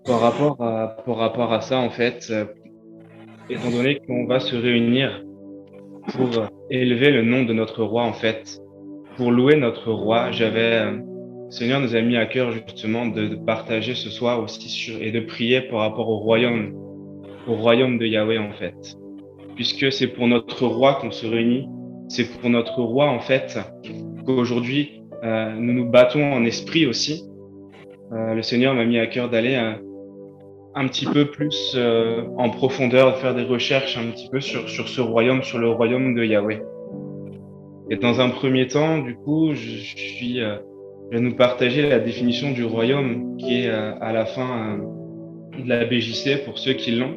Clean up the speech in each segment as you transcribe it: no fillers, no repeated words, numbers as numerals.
Par rapport à ça, en fait, étant donné qu'on va se réunir pour élever le nom de notre roi, en fait, pour louer notre roi, le Seigneur nous a mis à cœur justement de partager ce soir aussi et de prier par rapport au royaume de Yahweh, en fait. Puisque c'est pour notre roi qu'on se réunit, c'est pour notre roi, en fait, qu'aujourd'hui, nous nous battons en esprit aussi. Le Seigneur m'a mis à cœur d'aller un petit peu plus en profondeur, de faire des recherches un petit peu sur ce royaume, sur le royaume de Yahweh. Et dans un premier temps, du coup, je vais nous partager la définition du royaume qui est à la fin de la BJC pour ceux qui l'ont.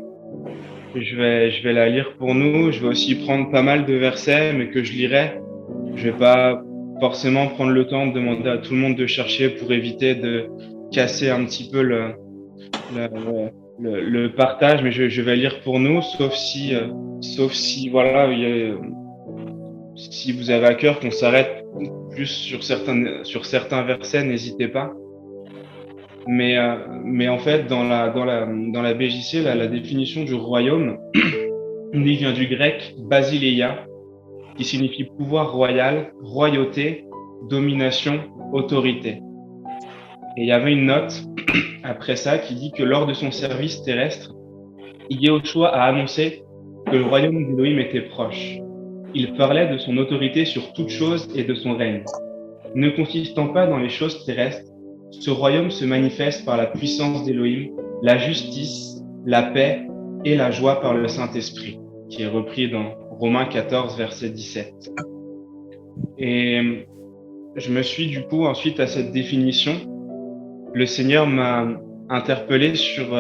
Je vais la lire pour nous. Je vais aussi prendre pas mal de versets, mais que je lirai. Je vais pas forcément prendre le temps de demander à tout le monde de chercher pour éviter de casser un petit peu le, le partage, mais je vais lire pour nous, sauf si voilà, si vous avez à cœur qu'on s'arrête plus sur certains versets, n'hésitez pas. Mais en fait, dans la BJC, la définition du royaume, il vient du grec basileia, qui signifie pouvoir royal, royauté, domination, autorité. Et il y avait une note après ça qui dit que lors de son service terrestre, Yehoshua a annoncé que le royaume d'Élohim était proche. Il parlait de son autorité sur toute chose et de son règne. Ne consistant pas dans les choses terrestres, ce royaume se manifeste par la puissance d'Élohim, la justice, la paix et la joie par le Saint-Esprit, qui est repris dans Romains 14, verset 17. Et je me suis du coup, ensuite à cette définition, le Seigneur m'a interpellé sur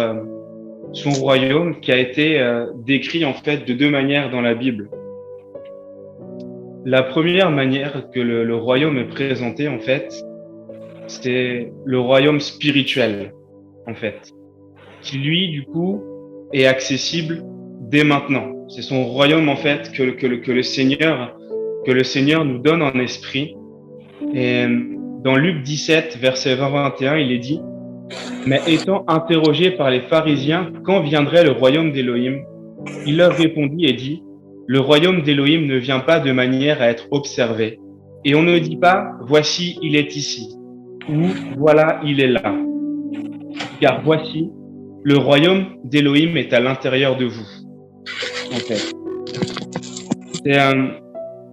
son royaume qui a été décrit en fait de deux manières dans la Bible. La première manière que le royaume est présenté en fait, c'est le royaume spirituel en fait, qui lui du coup est accessible dès maintenant. C'est son royaume en fait que le Seigneur nous donne en esprit. Et dans Luc 17, verset 20-21, il est dit: mais étant interrogé par les pharisiens, quand viendrait le royaume d'Élohim, il leur répondit et dit: le royaume d'Élohim ne vient pas de manière à être observé. Et on ne dit pas: voici, il est ici, ou voilà, il est là. Car voici, le royaume d'Élohim est à l'intérieur de vous. En fait, c'est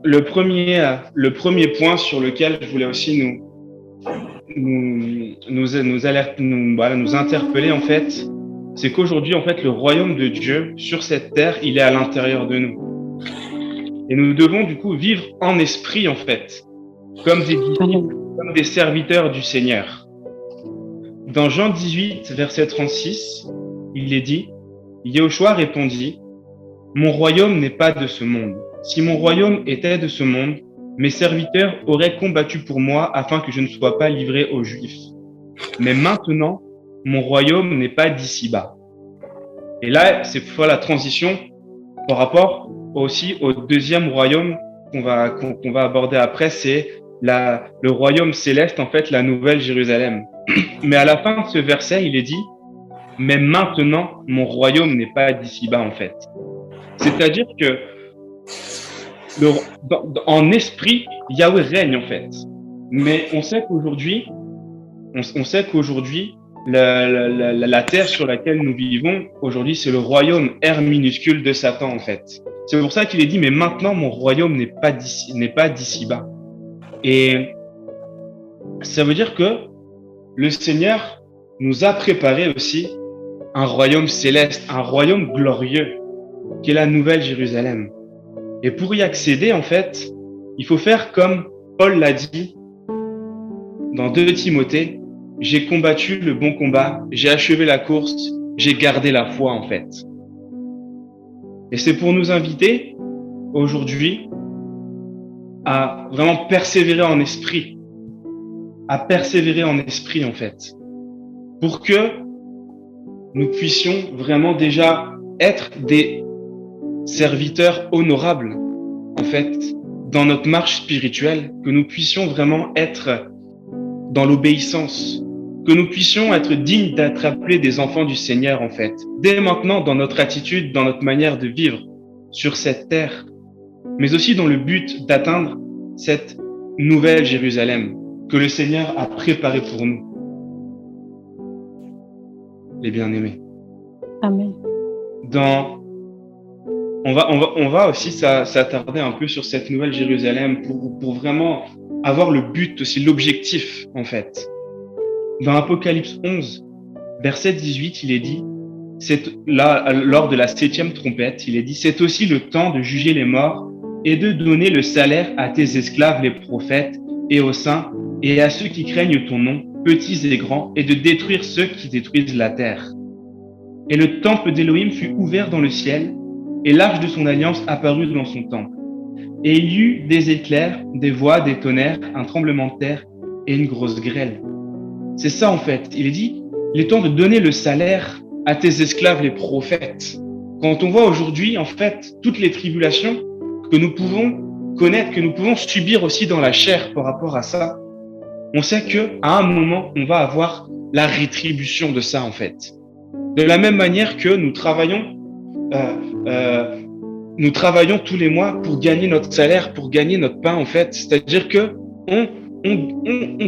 le premier point sur lequel je voulais aussi nous interpeller en fait, c'est qu'aujourd'hui en fait le royaume de Dieu sur cette terre, il est à l'intérieur de nous. Et nous devons du coup vivre en esprit en fait, comme des disciples, comme des serviteurs du Seigneur. Dans Jean 18, verset 36, il est dit: Yehoshua répondit: mon royaume n'est pas de ce monde. Si mon royaume était de ce monde, mes serviteurs auraient combattu pour moi afin que je ne sois pas livré aux Juifs. Mais maintenant, mon royaume n'est pas d'ici-bas. Et là, c'est fois la transition par rapport aussi au deuxième royaume qu'on va aborder après, c'est le royaume céleste, en fait, la nouvelle Jérusalem. Mais à la fin de ce verset, il est dit: mais maintenant, mon royaume n'est pas d'ici-bas, en fait. C'est-à-dire que en esprit, Yahweh règne, en fait. Mais on sait qu'aujourd'hui, la terre sur laquelle nous vivons, aujourd'hui, c'est le royaume R minuscule de Satan, en fait. C'est pour ça qu'il est dit: mais maintenant, mon royaume n'est pas d'ici-bas. Et ça veut dire que le Seigneur nous a préparé aussi un royaume céleste, un royaume glorieux, qui est la nouvelle Jérusalem. Et pour y accéder, en fait, il faut faire comme Paul l'a dit dans 2 Timothée: j'ai combattu le bon combat, j'ai achevé la course, j'ai gardé la foi, en fait. Et c'est pour nous inviter aujourd'hui à vraiment persévérer en esprit, en fait, pour que nous puissions vraiment déjà être des serviteurs honorables, en fait, dans notre marche spirituelle, que nous puissions vraiment être dans l'obéissance, que nous puissions être dignes d'être appelés des enfants du Seigneur, en fait, dès maintenant dans notre attitude, dans notre manière de vivre sur cette terre, mais aussi dans le but d'atteindre cette nouvelle Jérusalem que le Seigneur a préparée pour nous, les bien-aimés. Amen. On va aussi s'attarder un peu sur cette nouvelle Jérusalem pour vraiment avoir le but aussi, l'objectif, en fait. Dans Apocalypse 11, verset 18, il est dit, lors de la 7e trompette, il est dit, c'est aussi le temps de juger les morts et de donner le salaire à tes esclaves, les prophètes, et aux saints, et à ceux qui craignent ton nom, petits et grands, et de détruire ceux qui détruisent la terre. Et le temple d'Élohim fut ouvert dans le ciel, et l'arche de son alliance apparut dans son temple. Et il y eut des éclairs, des voix, des tonnerres, un tremblement de terre et une grosse grêle. C'est ça en fait. Il est dit, il est temps de donner le salaire à tes esclaves, les prophètes. Quand on voit aujourd'hui, en fait, toutes les tribulations que nous pouvons connaître, que nous pouvons subir aussi dans la chair par rapport à ça, on sait qu'à un moment, on va avoir la rétribution de ça, en fait. De la même manière que nous travaillons tous les mois pour gagner notre salaire, pour gagner notre pain, en fait. C'est-à-dire que on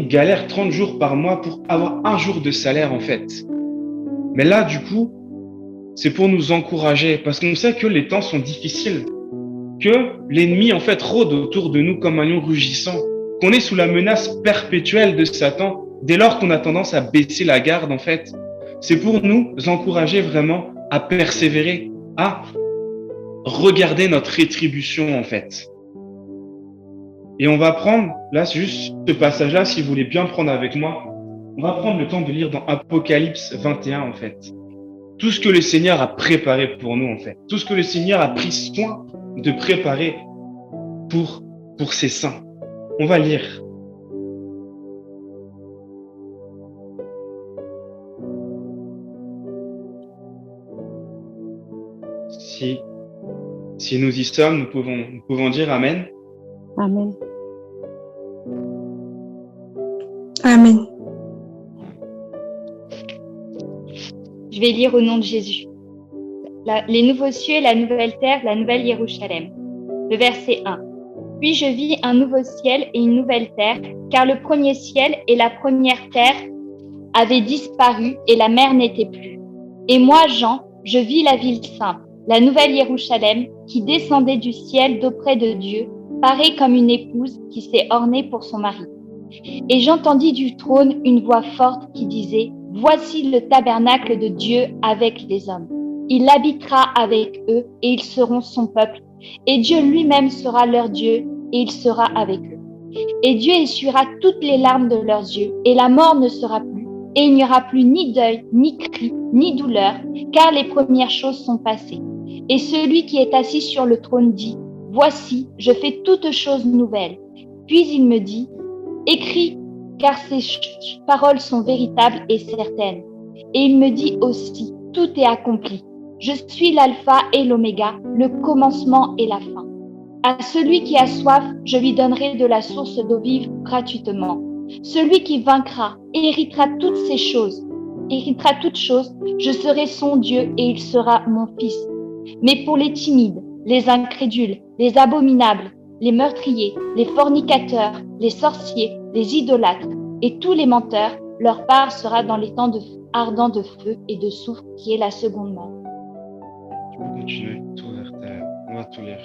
galère 30 jours par mois pour avoir un jour de salaire, en fait. Mais là, du coup, c'est pour nous encourager, parce qu'on sait que les temps sont difficiles, que l'ennemi, en fait, rôde autour de nous comme un lion rugissant, qu'on est sous la menace perpétuelle de Satan, dès lors qu'on a tendance à baisser la garde, en fait. C'est pour nous encourager vraiment à persévérer, à regarder notre rétribution, en fait. Et on va prendre, là, juste ce passage-là, si vous voulez bien prendre avec moi, on va prendre le temps de lire dans Apocalypse 21, en fait. Tout ce que le Seigneur a préparé pour nous, en fait. Tout ce que le Seigneur a pris soin de préparer pour ses saints. On va lire. Si nous y sommes, nous pouvons dire Amen. Amen. Amen. Je vais lire au nom de Jésus. Les nouveaux cieux et la nouvelle terre, la nouvelle Jérusalem. Le verset 1. Puis je vis un nouveau ciel et une nouvelle terre, car le premier ciel et la première terre avaient disparu et la mer n'était plus. Et moi, Jean, je vis la ville sainte, la nouvelle Jérusalem, qui descendait du ciel d'auprès de Dieu, parée comme une épouse qui s'est ornée pour son mari. Et j'entendis du trône une voix forte qui disait, « Voici le tabernacle de Dieu avec les hommes. Il habitera avec eux et ils seront son peuple. Et Dieu lui-même sera leur Dieu et il sera avec eux. Et Dieu essuiera toutes les larmes de leurs yeux et la mort ne sera plus. Et il n'y aura plus ni deuil, ni cri, ni douleur, car les premières choses sont passées. Et celui qui est assis sur le trône dit, « Voici, je fais toutes choses nouvelles. » Puis il me dit, « Écris, car ces paroles sont véritables et certaines. » Et il me dit aussi, « Tout est accompli. Je suis l'alpha et l'oméga, le commencement et la fin. À celui qui a soif, je lui donnerai de la source d'eau vive gratuitement. Celui qui vaincra héritera toutes choses, je serai son Dieu et il sera mon fils. Mais pour les timides, les incrédules, les abominables, les meurtriers, les fornicateurs, les sorciers, les idolâtres et tous les menteurs, leur part sera dans les temps ardents de feu et de soufre qui est la seconde mort. Tu peux continuer, on va tout lire.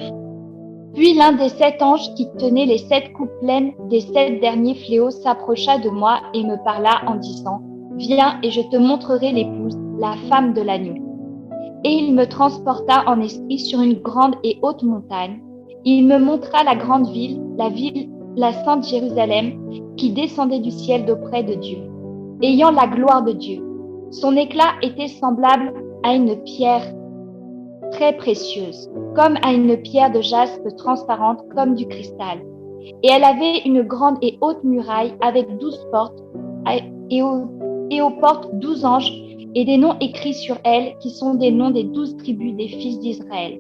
Puis l'un des 7 anges qui tenait les 7 coupes pleines des 7 derniers fléaux s'approcha de moi et me parla en disant, « Viens et je te montrerai l'épouse, la femme de l'agneau. » Et il me transporta en esprit sur une grande et haute montagne. Il me montra la grande ville, la sainte Jérusalem, qui descendait du ciel d'auprès de Dieu, ayant la gloire de Dieu. Son éclat était semblable à une pierre très précieuse, comme à une pierre de jaspe transparente comme du cristal. Et elle avait une grande et haute muraille avec 12 portes, et aux portes 12 anges, et des noms écrits sur elle, qui sont des noms des 12 tribus des fils d'Israël.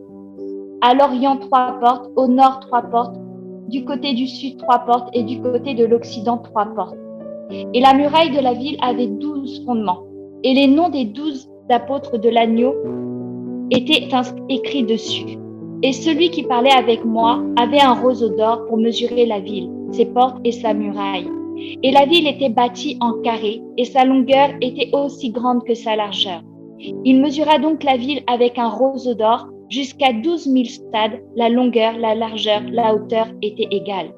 À l'Orient 3 portes, au Nord 3 portes, du côté du Sud 3 portes, et du côté de l'Occident 3 portes. Et la muraille de la ville avait 12 fondements. Et les noms des 12 apôtres de l'agneau étaient écrits dessus. Et celui qui parlait avec moi avait un roseau d'or pour mesurer la ville, ses portes et sa muraille. Et la ville était bâtie en carré, et sa longueur était aussi grande que sa largeur. Il mesura donc la ville avec un roseau d'or jusqu'à 12 000 stades. La longueur, la largeur, la hauteur étaient égales.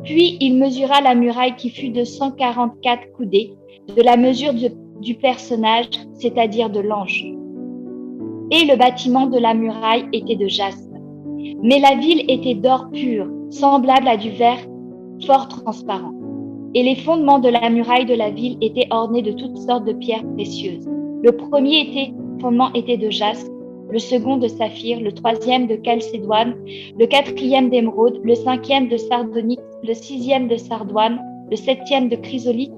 Puis il mesura la muraille qui fut de 144 coudées, de la mesure du personnage, c'est-à-dire de l'ange. Et le bâtiment de la muraille était de jaspe. Mais la ville était d'or pur, semblable à du verre fort transparent. Et les fondements de la muraille de la ville étaient ornés de toutes sortes de pierres précieuses. Le premier fondement était de jaspe, le second de saphir, le troisième de chalcédoine, le quatrième d'émeraude, le cinquième de sardonyx, le sixième de sardoine, le septième de chrysolite,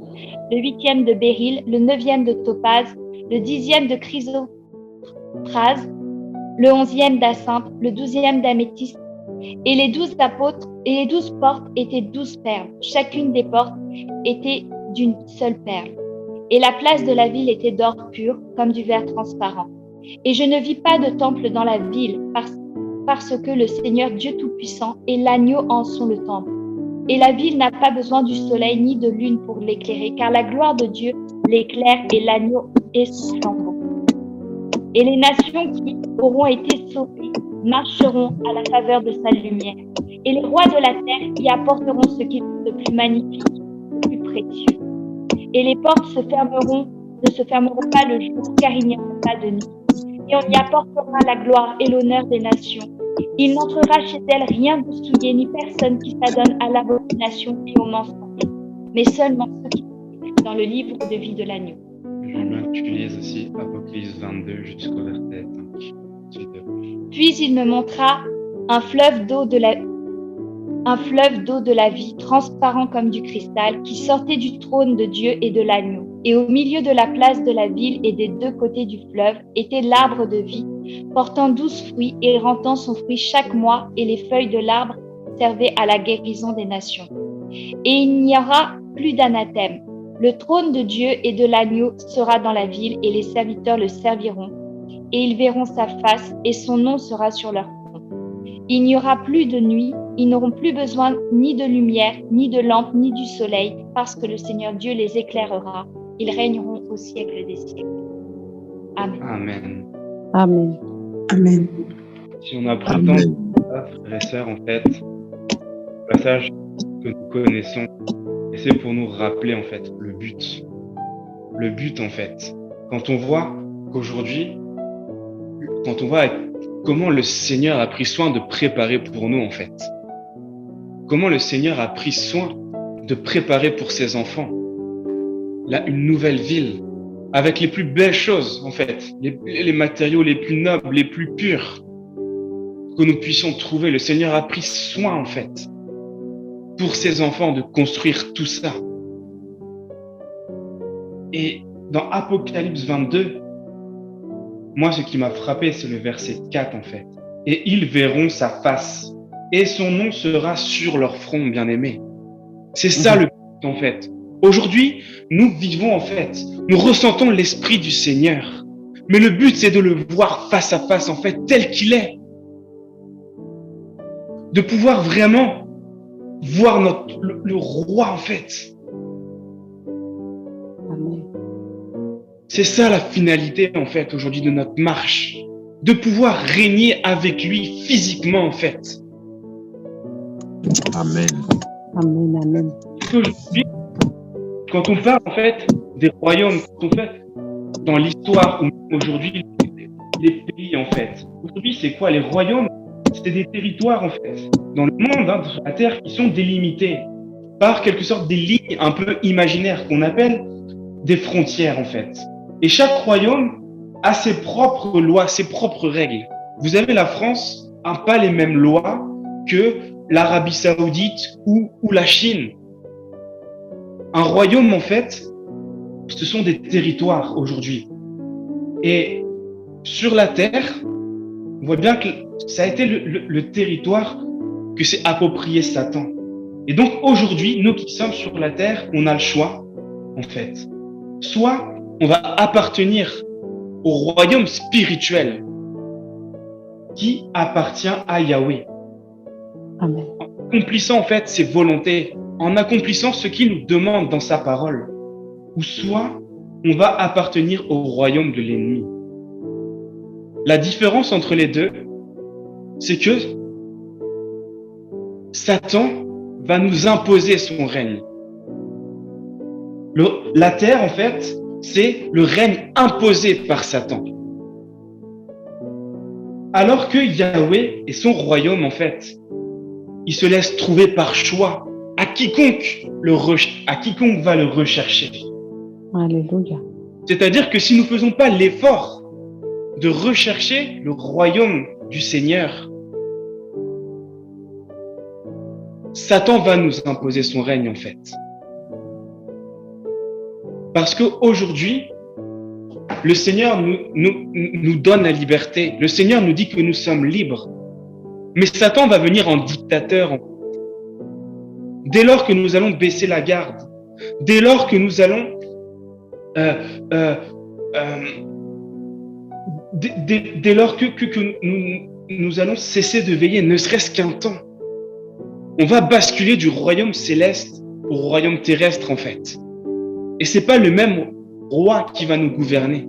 le huitième de béryl, le neuvième de topaze, le dixième de chrysoprase, le onzième d'hyacinthe, le douzième d'améthyste. Et les 12 apôtres et les 12 portes étaient 12 perles. Chacune des portes était d'une seule perle. Et la place de la ville était d'or pur, comme du verre transparent. Et je ne vis pas de temple dans la ville, parce que le Seigneur Dieu Tout-Puissant et l'agneau en sont le temple. Et la ville n'a pas besoin du soleil ni de lune pour l'éclairer, car la gloire de Dieu l'éclaire et l'agneau est son flambeau. Et les nations qui auront été sauvées marcheront à la faveur de sa lumière. Et les rois de la terre y apporteront ce qui est de plus magnifique, de plus précieux. Et les portes ne se fermeront pas le jour, car il n'y aura pas de nuit. Et on y apportera la gloire et l'honneur des nations. Il n'entrera chez elles rien de souillé, ni personne qui s'adonne à l'abomination et au mensonge, mais seulement ceux qui sont dans le livre de vie de l'agneau. Je veux bien que tu lises aussi Apocalypse 22 jusqu'au verset 5. Puis il me montra un fleuve d'eau de la vie, transparent comme du cristal, qui sortait du trône de Dieu et de l'agneau. Et au milieu de la place de la ville et des deux côtés du fleuve était l'arbre de vie, portant 12 fruits et rendant son fruit chaque mois, et les feuilles de l'arbre servaient à la guérison des nations. Et il n'y aura plus d'anathème. Le trône de Dieu et de l'agneau sera dans la ville, et les serviteurs le serviront, et ils verront sa face, et son nom sera sur leur front. Il n'y aura plus de nuit, ils n'auront plus besoin ni de lumière, ni de lampe, ni du soleil, parce que le Seigneur Dieu les éclairera. Ils régneront au siècle des siècles. Amen. Amen. Amen. Amen. Si on a pris le temps de frères et sœurs, en fait, le passage que nous connaissons, et c'est pour nous rappeler, en fait, le but. Le but, en fait. Quand on voit qu'aujourd'hui, quand on voit comment le Seigneur a pris soin de préparer pour nous, en fait. Comment le Seigneur a pris soin de préparer pour ses enfants là, une nouvelle ville, avec les plus belles choses, en fait, les matériaux les plus nobles, les plus purs que nous puissions trouver. Le Seigneur a pris soin, en fait, pour ses enfants de construire tout ça. Et dans Apocalypse 22, moi, ce qui m'a frappé, c'est le verset 4, en fait. Et ils verront sa face, et son nom sera sur leur front, bien-aimés. C'est ça le but, en fait. Aujourd'hui, nous vivons, en fait, nous ressentons l'Esprit du Seigneur. Mais le but, c'est de le voir face à face, en fait, tel qu'il est. De pouvoir vraiment voir le roi, en fait. Amen. C'est ça la finalité, en fait, aujourd'hui de notre marche. De pouvoir régner avec lui physiquement, en fait. Amen. Amen. Amen. Aujourd'hui, quand on parle, en fait, des royaumes, quand on fait dans l'histoire, ou aujourd'hui, les pays, en fait. Aujourd'hui, c'est quoi? Les royaumes, c'est des territoires, en fait, dans le monde, sur la terre, qui sont délimités par quelque sorte des lignes un peu imaginaires qu'on appelle des frontières, en fait. Et chaque royaume a ses propres lois, ses propres règles. Vous avez la France, n'a pas les mêmes lois que l'Arabie Saoudite ou la Chine. Un royaume, en fait, ce sont des territoires aujourd'hui. Et sur la terre, on voit bien que ça a été le territoire que s'est approprié Satan. Et donc aujourd'hui, nous qui sommes sur la terre, on a le choix en fait. Soit on va appartenir au royaume spirituel qui appartient à Yahweh. Amen. En accomplissant en fait ses volontés, en accomplissant ce qu'il nous demande dans sa parole. Ou soit on va appartenir au royaume de l'ennemi. La différence entre les deux, c'est que Satan va nous imposer son règne. La terre, en fait, c'est le règne imposé par Satan. Alors que Yahweh et son royaume, en fait, il se laisse trouver par choix à quiconque va le rechercher. Alléluia. C'est-à-dire que si nous ne faisons pas l'effort de rechercher le royaume du Seigneur, Satan va nous imposer son règne, en fait. Parce qu'aujourd'hui, le Seigneur nous donne la liberté. Le Seigneur nous dit que nous sommes libres. Mais Satan va venir en dictateur. Dès lors que nous allons baisser la garde, dès lors que nous allons dès lors que nous allons cesser de veiller, ne serait-ce qu'un temps, on va basculer du royaume céleste au royaume terrestre, en fait. Et c'est pas le même roi qui va nous gouverner.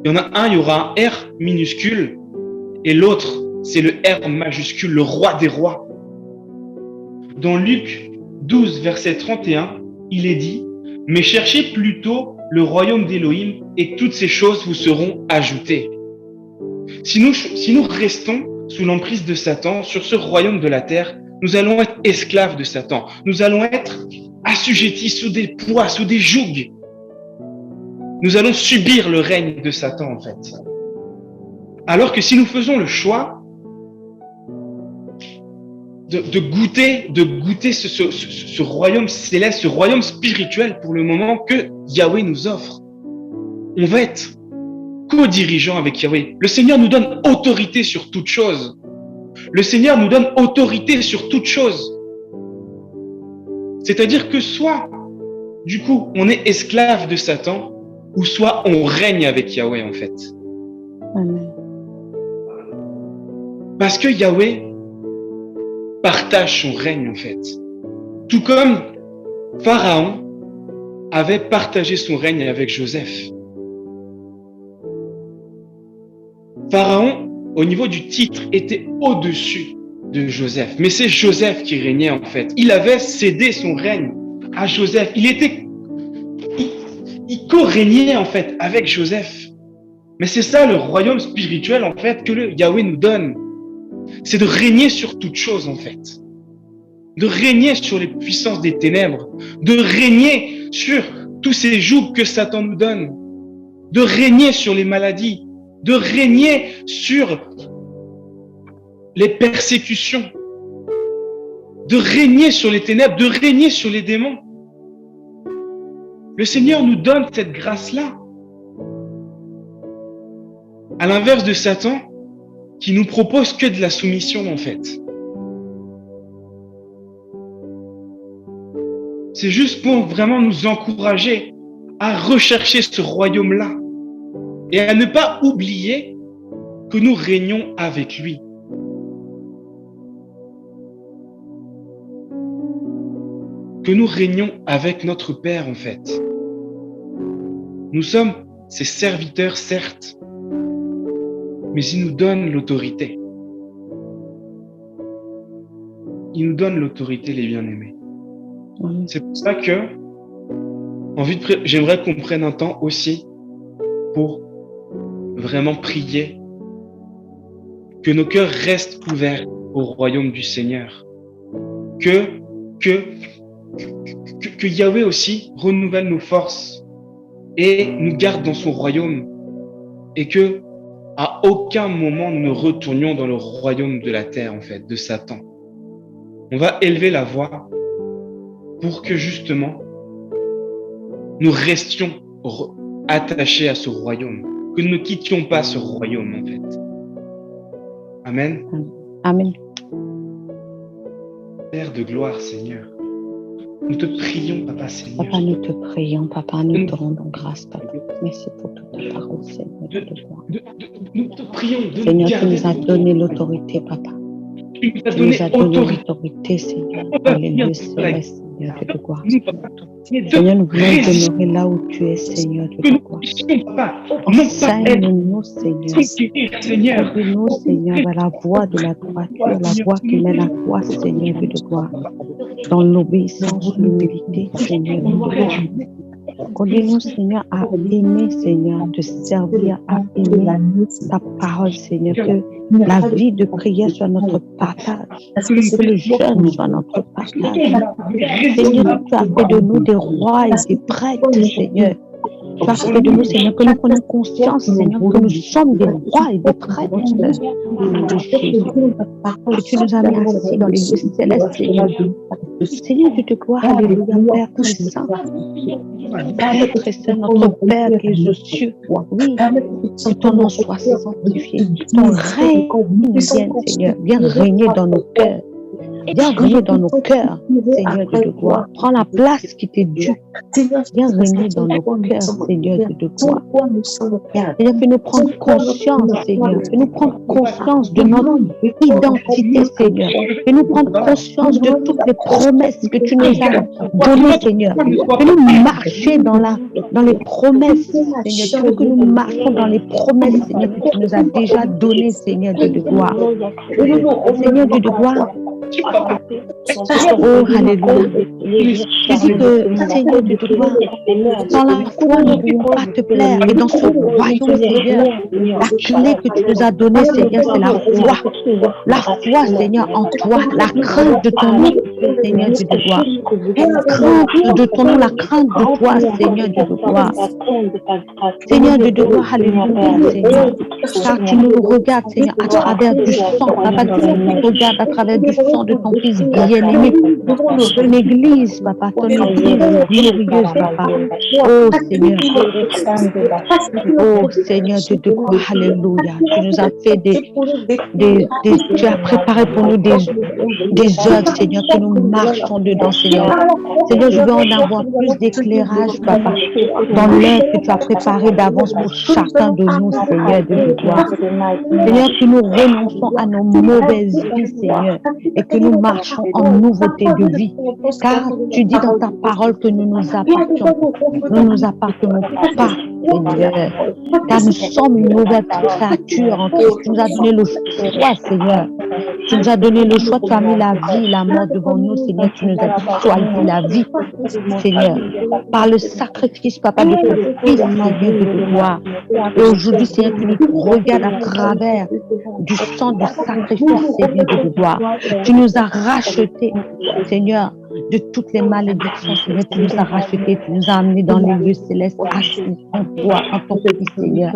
Il y en a un, il y aura un R minuscule, et l'autre, c'est le R majuscule, le roi des rois. Dans Luc 12, verset 31, il est dit « Mais cherchez plutôt le royaume d'Élohim, et toutes ces choses vous seront ajoutées. » Si nous restons sous l'emprise de Satan, sur ce royaume de la terre, nous allons être esclaves de Satan. Nous allons être assujettis sous des poids, sous des jougs. Nous allons subir le règne de Satan, en fait. Alors que si nous faisons le choix de goûter ce royaume céleste, ce royaume spirituel pour le moment que Yahweh nous offre, on va être co-dirigeant avec Yahweh. Le Seigneur nous donne autorité sur toute chose. Le Seigneur nous donne autorité sur toute chose. C'est-à-dire que soit, du coup, on est esclave de Satan, ou soit on règne avec Yahweh, en fait. Amen. Parce que Yahweh partage son règne, en fait. Tout comme Pharaon avait partagé son règne avec Joseph. Pharaon, au niveau du titre, était au-dessus de Joseph. Mais c'est Joseph qui régnait, en fait. Il avait cédé son règne à Joseph. Il co-régnait, en fait, avec Joseph. Mais c'est ça le royaume spirituel, en fait, que le Yahweh nous donne. C'est de régner sur toute chose, en fait. De régner sur les puissances des ténèbres. De régner sur tous ces jougs que Satan nous donne. De régner sur les maladies. De régner sur les persécutions. De régner sur les ténèbres. De régner sur les démons. Le Seigneur nous donne cette grâce-là. À l'inverse de Satan, qui nous propose que de la soumission, en fait. C'est juste pour vraiment nous encourager à rechercher ce royaume-là et à ne pas oublier que nous régnons avec lui. Que nous régnons avec notre Père, en fait. Nous sommes ses serviteurs, certes, mais il nous donne l'autorité. Il nous donne l'autorité, les bien-aimés. Amen. C'est pour ça que j'aimerais qu'on prenne un temps aussi pour vraiment prier, que nos cœurs restent ouverts au royaume du Seigneur, que Yahweh aussi renouvelle nos forces et nous garde dans son royaume, et que à aucun moment nous ne retournions dans le royaume de la terre, en fait, de Satan. On va élever la voix pour que justement nous restions attachés à ce royaume, que nous ne quittions pas ce royaume, en fait. Amen. Amen. Père de gloire, Seigneur, Nous te prions, Papa Seigneur. Papa, nous te prions, Papa, nous te rendons grâce, Papa. Merci pour toute ta parole, Seigneur, de gloire. Nous te prions de Seigneur, tu garder nous as donné l'autorité, Papa. Tu nous as Tu donné nous as donné autorité. l'autorité, Seigneur, dans les lieux célestes, Seigneur, de gloire. Nous, Papa, Seigneur, nous voulons résister, demeurer là où tu es, Seigneur, que de nous gloire. puissions, Papa, non pas être Enseigne-nous, Seigneur. tranquilles, Seigneur. Conduis-nous, Seigneur, vers la voie de la droiture, la voie qui mène à toi, Seigneur, de gloire. Dans l'obéissance, l'humilité, Seigneur, de gloire. Conduis-nous, Seigneur, à aimer, Seigneur, te servir, à aimer ta parole, Seigneur, que la vie de prière soit notre partage, que le jeûne soit notre partage. Seigneur, tu as fait de nous des rois et des prêtres, Seigneur. Tu as fait de nous, Seigneur, que nous prenions conscience, Seigneur, que nous sommes des rois et des prêtres de Jésus. Que tu nous as mis assis dans les lieux célestes, Seigneur. Seigneur, je te gloire, alléluia, Père très saint. Père très saint, notre Père qui est aux cieux. Oui, que ton nom soit sanctifié. Ton règne vienne, Seigneur. Viens régner dans nos cœurs. Viens régner dans nos cœurs, Seigneur de gloire. Prends la place qui t'est due. Viens régner dans nos cœurs, Seigneur de gloire. Seigneur, fais-nous prendre conscience, Seigneur. Fais-nous prendre conscience de notre identité, Seigneur. Fais-nous prendre conscience de toutes les promesses que tu nous as données, Seigneur. Fais-nous marcher dans les promesses, Seigneur. Tu veux que nous marchions dans les promesses, Seigneur, que tu nous as déjà données, Seigneur de gloire. Seigneur de gloire. Oh, alléluia. Tu dis que, Seigneur de gloire, dans la foi, nous ne pouvons pas te plaire. Et dans ce royaume, Seigneur, la clé que tu nous as donnée, Seigneur, c'est la foi. La foi, Seigneur, en toi. La crainte de ton nom, Seigneur de gloire. La crainte de ton nom, la crainte de toi, Seigneur de gloire. Seigneur de gloire, alléluia, Seigneur. Car tu nous regardes, Seigneur, à travers du sang. Papa, tu nous regardes à travers du sang de ton Fils bien-aimé. Ton Église, Papa, ton Église glorieuse, Papa. Oh Seigneur. Oh Seigneur de gloire, alléluia. Tu nous as fait tu as préparé pour nous des œuvres, Seigneur, que nous marchons dedans, Seigneur. Seigneur, je veux en avoir plus d'éclairage, Papa, dans l'œuvre que tu as préparée d'avance pour chacun de nous, Seigneur de gloire. Seigneur, que nous renonçons à nos mauvaises vies, Seigneur, et que nous marchons en nouveauté de vie. Car tu dis dans ta parole que nous nous appartenons pas, Seigneur. Car nous sommes une nouvelle créature en Christ. Tu nous as donné le choix, Seigneur. Tu nous as donné le choix, tu as mis la vie et la mort devant nous, Seigneur. Tu nous as dit choisis la vie, Seigneur. Par le sacrifice, Papa, de ton Fils, Seigneur, de gloire. Et aujourd'hui, Seigneur, tu nous regardes à travers du sang du sacrifice, Seigneur, de gloire. Tu nous as rachetés, Seigneur, de toutes les malédictions, Seigneur. Tu nous as rachetés, tu nous as amenés dans les lieux célestes, assis en toi, en ton Fils, Seigneur.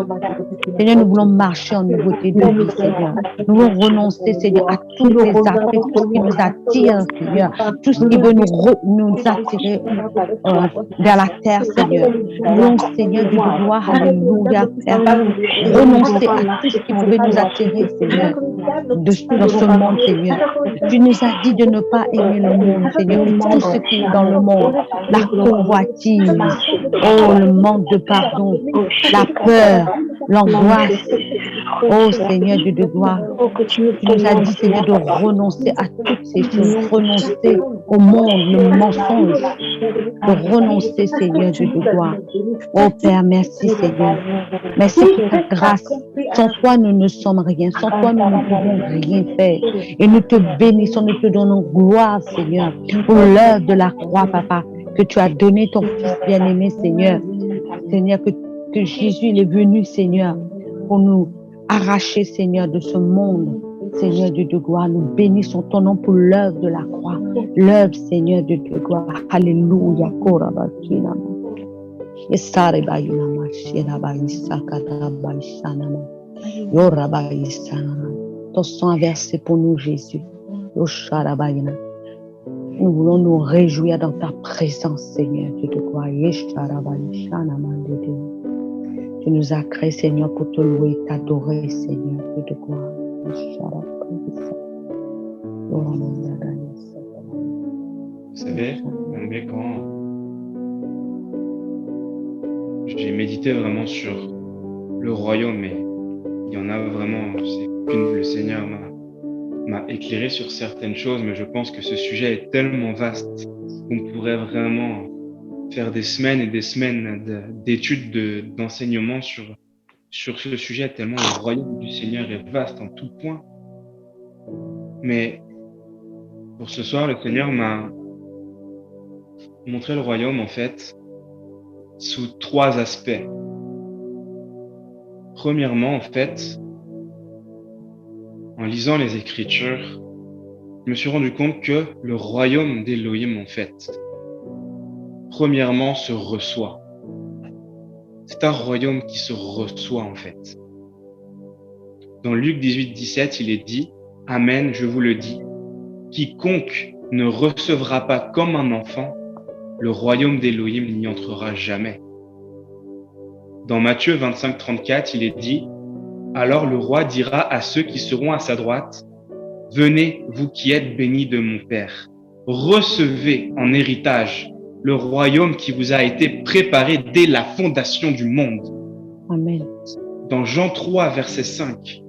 Seigneur, nous voulons marcher en nouveauté de vie, Seigneur. Nous voulons renoncer, Seigneur, à tous les affaires, tout ce qui nous attire, Seigneur, tout ce qui veut nous attirer vers la terre, Seigneur. Nous voulons, Seigneur, de gloire, alléluia, Père, renoncer à tout ce qui pouvait nous attirer, Seigneur, dans ce monde, Seigneur. Tu nous as dit de ne pas aimer le monde, Seigneur, mais tout ce qui est dans le monde, la convoitise, oh, le manque de pardon, la peur, l'angoisse. Oh Seigneur Dieu de gloire, tu nous as dit, Seigneur, de renoncer à toutes ces choses, renoncer au monde, le mensonge, de renoncer, Seigneur Dieu de gloire. Oh Père, merci Seigneur. Merci pour ta grâce. Sans toi, nous ne sommes rien. Sans toi, nous ne pouvons rien faire. Et nous te bénissons, nous te donnons gloire, Seigneur, pour l'œuvre de la croix, Papa, que tu as donné ton Fils bien-aimé, Seigneur. Seigneur, que Jésus il est venu, Seigneur, pour nous arracher, Seigneur, de ce monde. Seigneur Dieu de gloire, nous bénissons ton nom pour l'œuvre de la croix. L'œuvre, Seigneur Dieu de gloire. Alléluia. Ton sang a versé pour nous, Jésus. Nous voulons nous réjouir dans ta présence, Seigneur Dieu de gloire. Tu nous as créés, Seigneur, pour te louer, t'adorer, Seigneur Dieu de gloire. Vous savez, tombé quand j'ai médité vraiment sur le royaume, mais il y en a vraiment, le Seigneur m'a éclairé sur certaines choses, mais je pense que ce sujet est tellement vaste qu'on pourrait vraiment faire des semaines et des semaines d'études, d'enseignement sur ce sujet, tellement le royaume du Seigneur est vaste en tout point. Mais pour ce soir, le Seigneur m'a montré le royaume, en fait, sous 3 aspects. Premièrement, en fait, en lisant les Écritures, je me suis rendu compte que le royaume d'Élohim, en fait, premièrement, se reçoit. C'est un royaume qui se reçoit, en fait. Dans Luc 18-17, il est dit « Amen, je vous le dis, quiconque ne recevra pas comme un enfant, le royaume d'Élohim n'y entrera jamais. » Dans Matthieu 25-34, il est dit « Alors le roi dira à ceux qui seront à sa droite, « Venez, vous qui êtes bénis de mon Père, recevez en héritage le royaume qui vous a été préparé dès la fondation du monde. » Amen. Dans Jean 3, verset 5,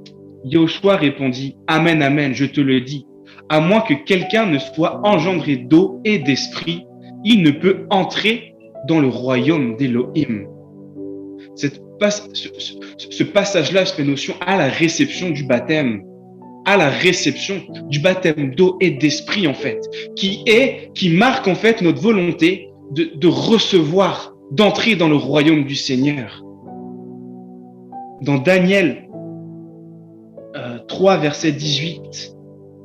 Yahushua répondit « Amen, amen, je te le dis, à moins que quelqu'un ne soit engendré d'eau et d'esprit, il ne peut entrer dans le royaume d'Élohim. » Ce passage-là se fait notion à la réception du baptême, d'eau et d'esprit, en fait, qui marque, en fait, notre volonté de recevoir, d'entrer dans le royaume du Seigneur. Dans Daniel 3, verset 18,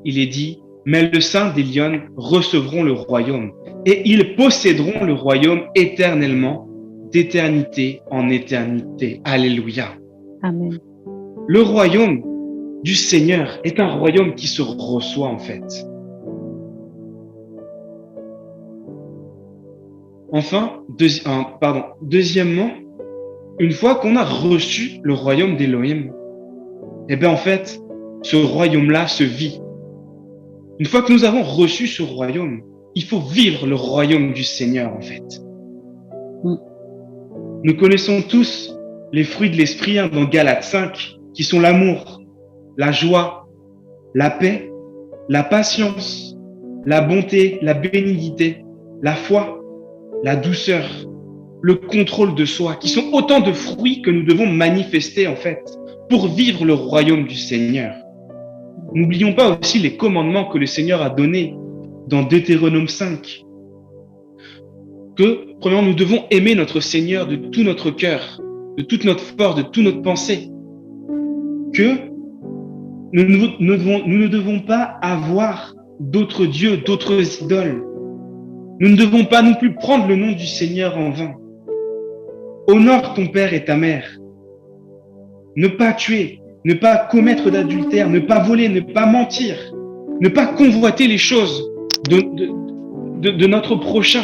il est dit « Mais le saint des lions recevront le royaume, et ils posséderont le royaume éternellement, d'éternité en éternité. » Alléluia. Amen. Le royaume du Seigneur est un royaume qui se reçoit, en fait. Deuxièmement, une fois qu'on a reçu le royaume d'Élohim, eh bien, en fait, ce royaume-là se vit. Une fois que nous avons reçu ce royaume, il faut vivre le royaume du Seigneur, en fait. Nous connaissons tous les fruits de l'esprit dans Galates 5, qui sont l'amour, la joie, la paix, la patience, la bonté, la bénignité, la foi, la douceur, le contrôle de soi, qui sont autant de fruits que nous devons manifester, en fait, pour vivre le royaume du Seigneur. N'oublions pas aussi les commandements que le Seigneur a donnés dans Deutéronome 5. Que, premièrement, nous devons aimer notre Seigneur de tout notre cœur, de toute notre force, de toute notre pensée. Que nous ne devons pas avoir d'autres dieux, d'autres idoles. Nous ne devons pas non plus prendre le nom du Seigneur en vain. Honore ton père et ta mère. Ne pas tuer, ne pas commettre d'adultère, ne pas voler, ne pas mentir, ne pas convoiter les choses de notre prochain.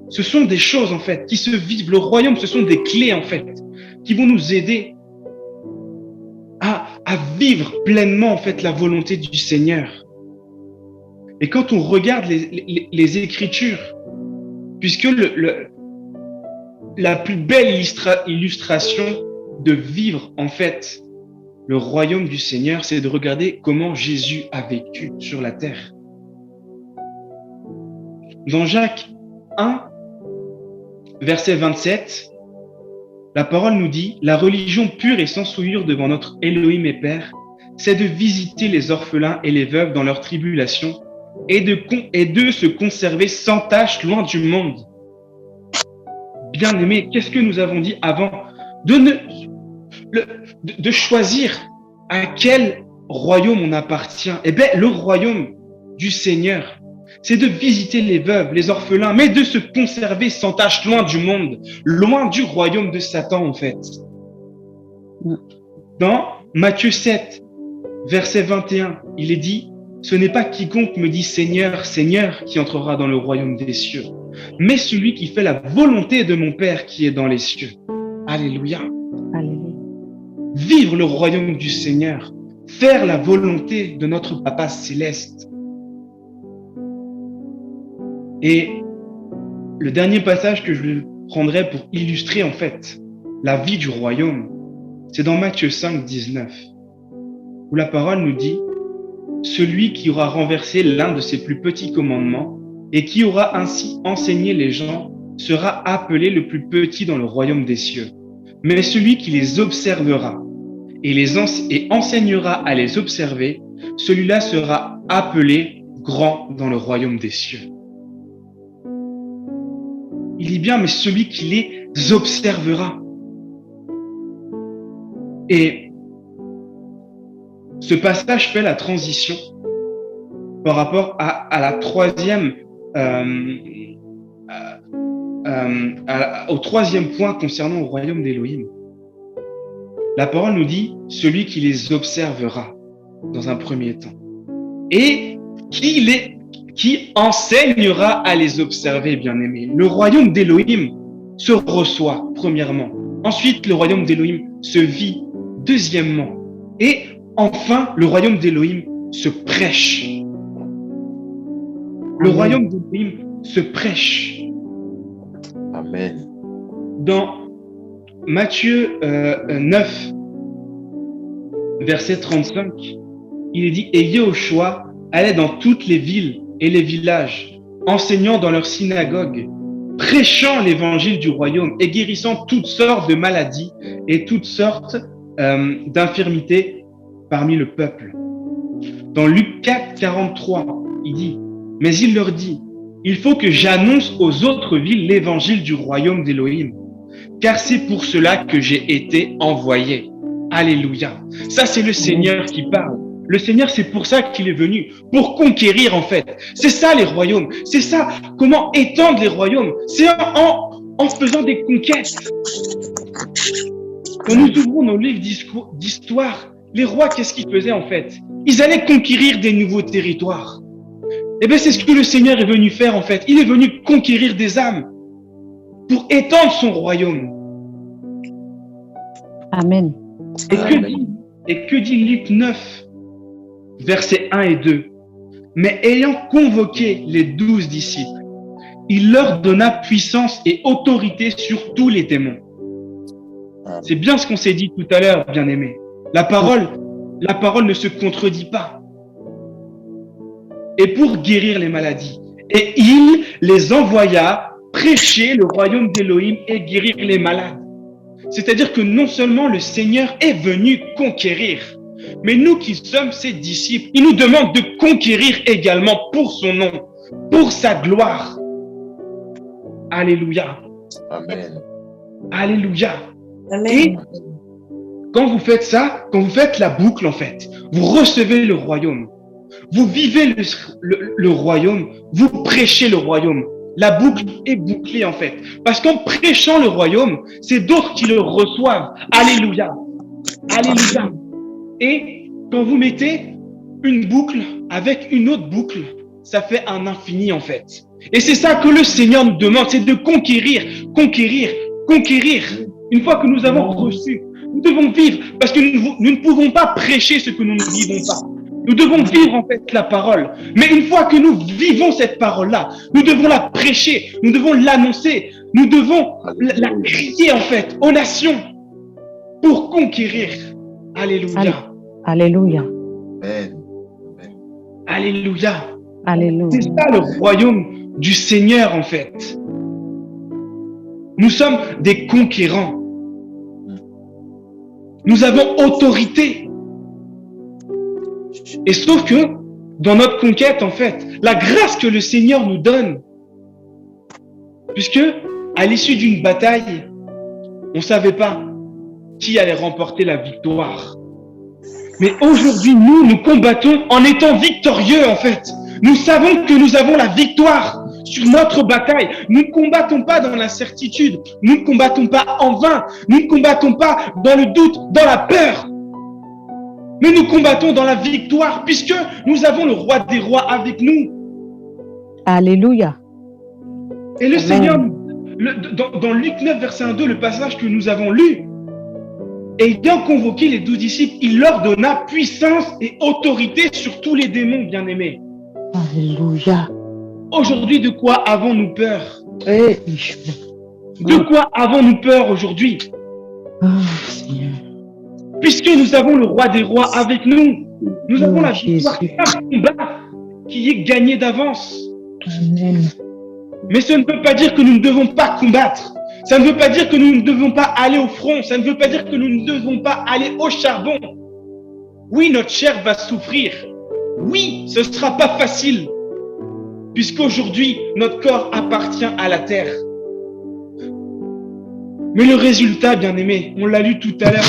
Ce sont des choses, en fait, qui se vivent. Le royaume, ce sont des clés, en fait, qui vont nous aider à vivre pleinement, en fait, la volonté du Seigneur. Et quand on regarde les Écritures, puisque la plus belle illustration de vivre, en fait, le royaume du Seigneur, c'est de regarder comment Jésus a vécu sur la terre. Dans Jacques 1, verset 27, la parole nous dit « La religion pure et sans souillure devant notre Elohim et Père, c'est de visiter les orphelins et les veuves dans leur tribulation et de se conserver sans tache loin du monde. » Bien-aimés, qu'est-ce que nous avons dit avant? De choisir à quel royaume on appartient. Eh bien, le royaume du Seigneur, c'est de visiter les veuves, les orphelins, mais de se conserver sans tache loin du monde, loin du royaume de Satan, en fait. Dans Matthieu 7, verset 21, il est dit « Ce n'est pas quiconque me dit Seigneur, Seigneur qui entrera dans le royaume des cieux, mais celui qui fait la volonté de mon Père qui est dans les cieux. » Alléluia. Alléluia. Vivre le royaume du Seigneur, faire la volonté de notre Papa céleste. Et le dernier passage que je prendrai pour illustrer en fait la vie du royaume, c'est dans Matthieu 5, 19, où la parole nous dit « Celui qui aura renversé l'un de ses plus petits commandements et qui aura ainsi enseigné les gens sera appelé le plus petit dans le royaume des cieux. Mais celui qui les observera et enseignera à les observer, celui-là sera appelé grand dans le royaume des cieux. » Il dit bien, mais celui qui les observera. Et ce passage fait la transition par rapport à la troisième, au troisième point concernant le royaume d'Élohim. La parole nous dit celui qui les observera dans un premier temps et qui enseignera à les observer, bien-aimés. Le royaume d'Élohim se reçoit, premièrement. Ensuite, le royaume d'Élohim se vit, deuxièmement. Et enfin, le royaume d'Élohim se prêche. Le royaume d'Élohim se prêche. Amen. Dans Matthieu 9, verset 35, il est dit « Et Yehoshua allait dans toutes les villes et les villages, enseignant dans leurs synagogues, prêchant l'évangile du royaume et guérissant toutes sortes de maladies et toutes sortes d'infirmités parmi le peuple. » Dans Luc 4, 43, il dit « Mais il leur dit, il faut que j'annonce aux autres villes l'évangile du royaume d'Élohim, car c'est pour cela que j'ai été envoyé. » Alléluia. Ça, c'est le Seigneur qui parle. Le Seigneur, c'est pour ça qu'il est venu, pour conquérir en fait. C'est ça les royaumes. C'est ça, comment étendre les royaumes. C'est en faisant des conquêtes. Quand nous ouvrons nos livres d'histoire, les rois, qu'est-ce qu'ils faisaient en fait? Ils allaient conquérir des nouveaux territoires. Eh bien, c'est ce que le Seigneur est venu faire en fait. Il est venu conquérir des âmes pour étendre son royaume. Amen. Et que dit Luc 9, versets 1 et 2? Mais ayant convoqué les 12 disciples, il leur donna puissance et autorité sur tous les démons. C'est bien ce qu'on s'est dit tout à l'heure, bien-aimés. La parole ne se contredit pas. Et pour guérir les maladies. Et il les envoya prêcher le royaume d'Élohim et guérir les malades. C'est-à-dire que non seulement le Seigneur est venu conquérir, mais nous qui sommes ses disciples, il nous demande de conquérir également pour son nom, pour sa gloire. Alléluia. Amen. Alléluia. Amen. Et quand vous faites ça, quand vous faites la boucle en fait, vous recevez le royaume. Vous vivez le royaume, vous prêchez le royaume. La boucle est bouclée en fait. Parce qu'en prêchant le royaume, c'est d'autres qui le reçoivent. Alléluia. Alléluia. Et quand vous mettez une boucle avec une autre boucle, ça fait un infini en fait. Et c'est ça que le Seigneur nous demande, c'est de conquérir, conquérir, conquérir. Une fois que nous avons reçu, nous devons vivre parce que nous ne pouvons pas prêcher ce que nous ne vivons pas. Nous devons vivre en fait la parole. Mais une fois que nous vivons cette parole-là, nous devons la prêcher, nous devons l'annoncer, nous devons la crier en fait aux nations pour conquérir. Alléluia. Alléluia. Amen. Alléluia. Alléluia. C'est ça le royaume du Seigneur en fait. Nous sommes des conquérants. Nous avons autorité. Et sauf que, dans notre conquête, en fait, la grâce que le Seigneur nous donne, puisque à l'issue d'une bataille, on ne savait pas qui allait remporter la victoire. Mais aujourd'hui, nous combattons en étant victorieux, en fait. Nous savons que nous avons la victoire sur notre bataille. Nous ne combattons pas dans l'incertitude. Nous ne combattons pas en vain. Nous ne combattons pas dans le doute, dans la peur. Mais nous combattons dans la victoire puisque nous avons le roi des rois avec nous. Alléluia. Et le Amen. Seigneur, dans Luc 9, verset 1, 2, le passage que nous avons lu, ayant convoqué les 12 disciples, il leur donna puissance et autorité sur tous les démons, bien-aimés. Alléluia. Aujourd'hui, de quoi avons-nous peur? De quoi avons-nous peur aujourd'hui? Puisque nous avons le roi des rois avec nous, nous avons la victoire, un combat qui est gagné d'avance. Mais ça ne veut pas dire que nous ne devons pas combattre. Ça ne veut pas dire que nous ne devons pas aller au front. Ça ne veut pas dire que nous ne devons pas aller au charbon. Oui, notre chair va souffrir. Oui, ce ne sera pas facile. Puisqu'aujourd'hui, notre corps appartient à la terre. Mais le résultat, bien-aimé, on l'a lu tout à l'heure,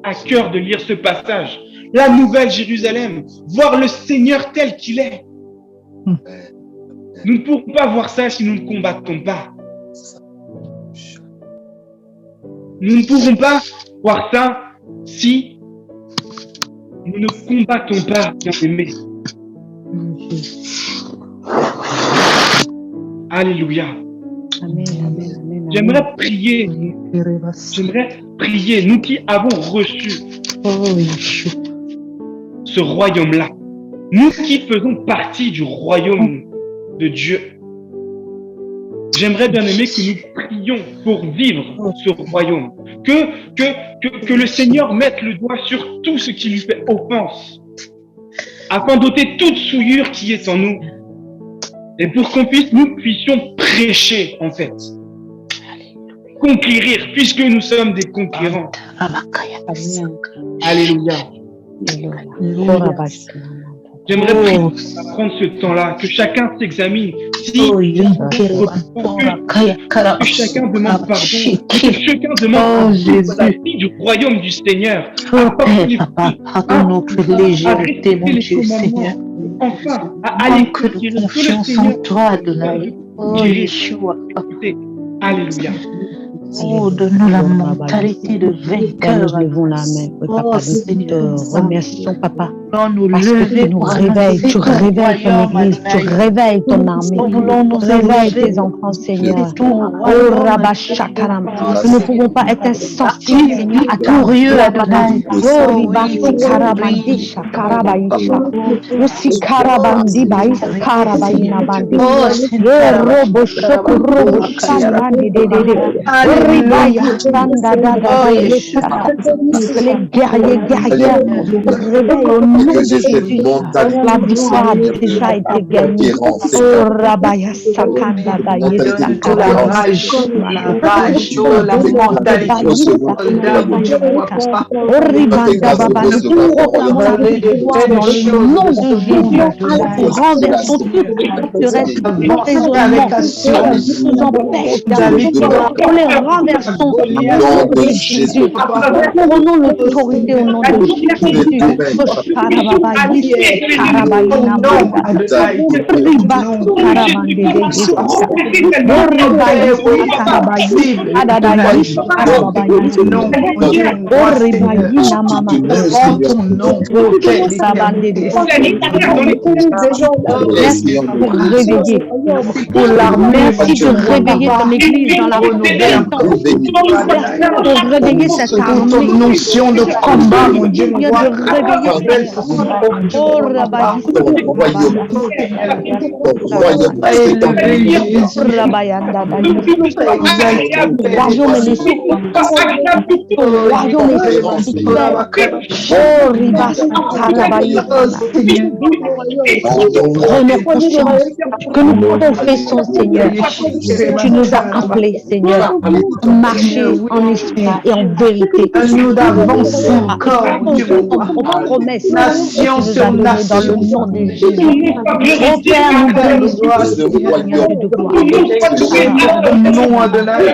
à cœur de lire ce passage, la nouvelle Jérusalem, voir le Seigneur tel qu'il est. Nous ne pourrons pas voir ça si nous ne combattons pas. Nous ne pourrons pas voir ça si nous ne combattons pas, bien-aimés. Alléluia. J'aimerais prier, nous qui avons reçu ce royaume-là, nous qui faisons partie du royaume de Dieu. J'aimerais bien aimer que nous prions pour vivre ce royaume, que le Seigneur mette le doigt sur tout ce qui lui fait offense, afin d'ôter toute souillure qui est en nous, et pour qu'on nous puissions prêcher en fait, conquérir, puisque nous sommes des conquérants. Alléluia. J'aimerais prendre ce temps-là, que chacun s'examine, que chacun demande pardon, que chacun demande la vie du royaume du Seigneur. Notre légèreté, mon Dieu, Seigneur. Enfin, à aller confiance en toi, Adonai. Oh, Yeshua. Alléluia. Oh, donne-nous la mentalité de vainqueur. Nous levons la main, papa. Nous te remercions, papa. Parce que tu nous réveilles, tu réveilles ton église, tu réveilles ton armée, tu réveilles tes enfants, Seigneur. Oh, Rabba Shakaram. Nous ne pouvons pas être insensibles, Seigneur, à ton rieux, Adonai. Oh, Riba Sikarabandi Shakarabaisha. Usi Karabandi Baïs Karabaïna Bandi. Oh, Robo Shoko Robo Shamandi Dede. Ribaya Sanda Dada. Les guerriers réveillent au nom de Jésus. La victoire a déjà été gagnée. Oh, Rabaya Sakanda Baye Sakara. La mentalité, oh, Ribanda Baba, nous proclamons la victoire dans le nom de Jésus. Renversons toute forteresse, tout raisonnement qui nous empêche d'avancer. Nous les renversons au nom de Jésus. Prenons l'autorité au nom de Jésus. Merci de réveiller ton église dans la renouvelle. De réveiller cette notion de combat, mon Dieu, de réveiller prenons conscience que nous confessons, Seigneur. Tu nous as appelés, Seigneur, à marcher en esprit et en vérité. Nous avancer encore aux promesses que tu nous as données dans le nom de Jésus. Ô Père, nous bénissons, Seigneur de gloire. Non, Adonai.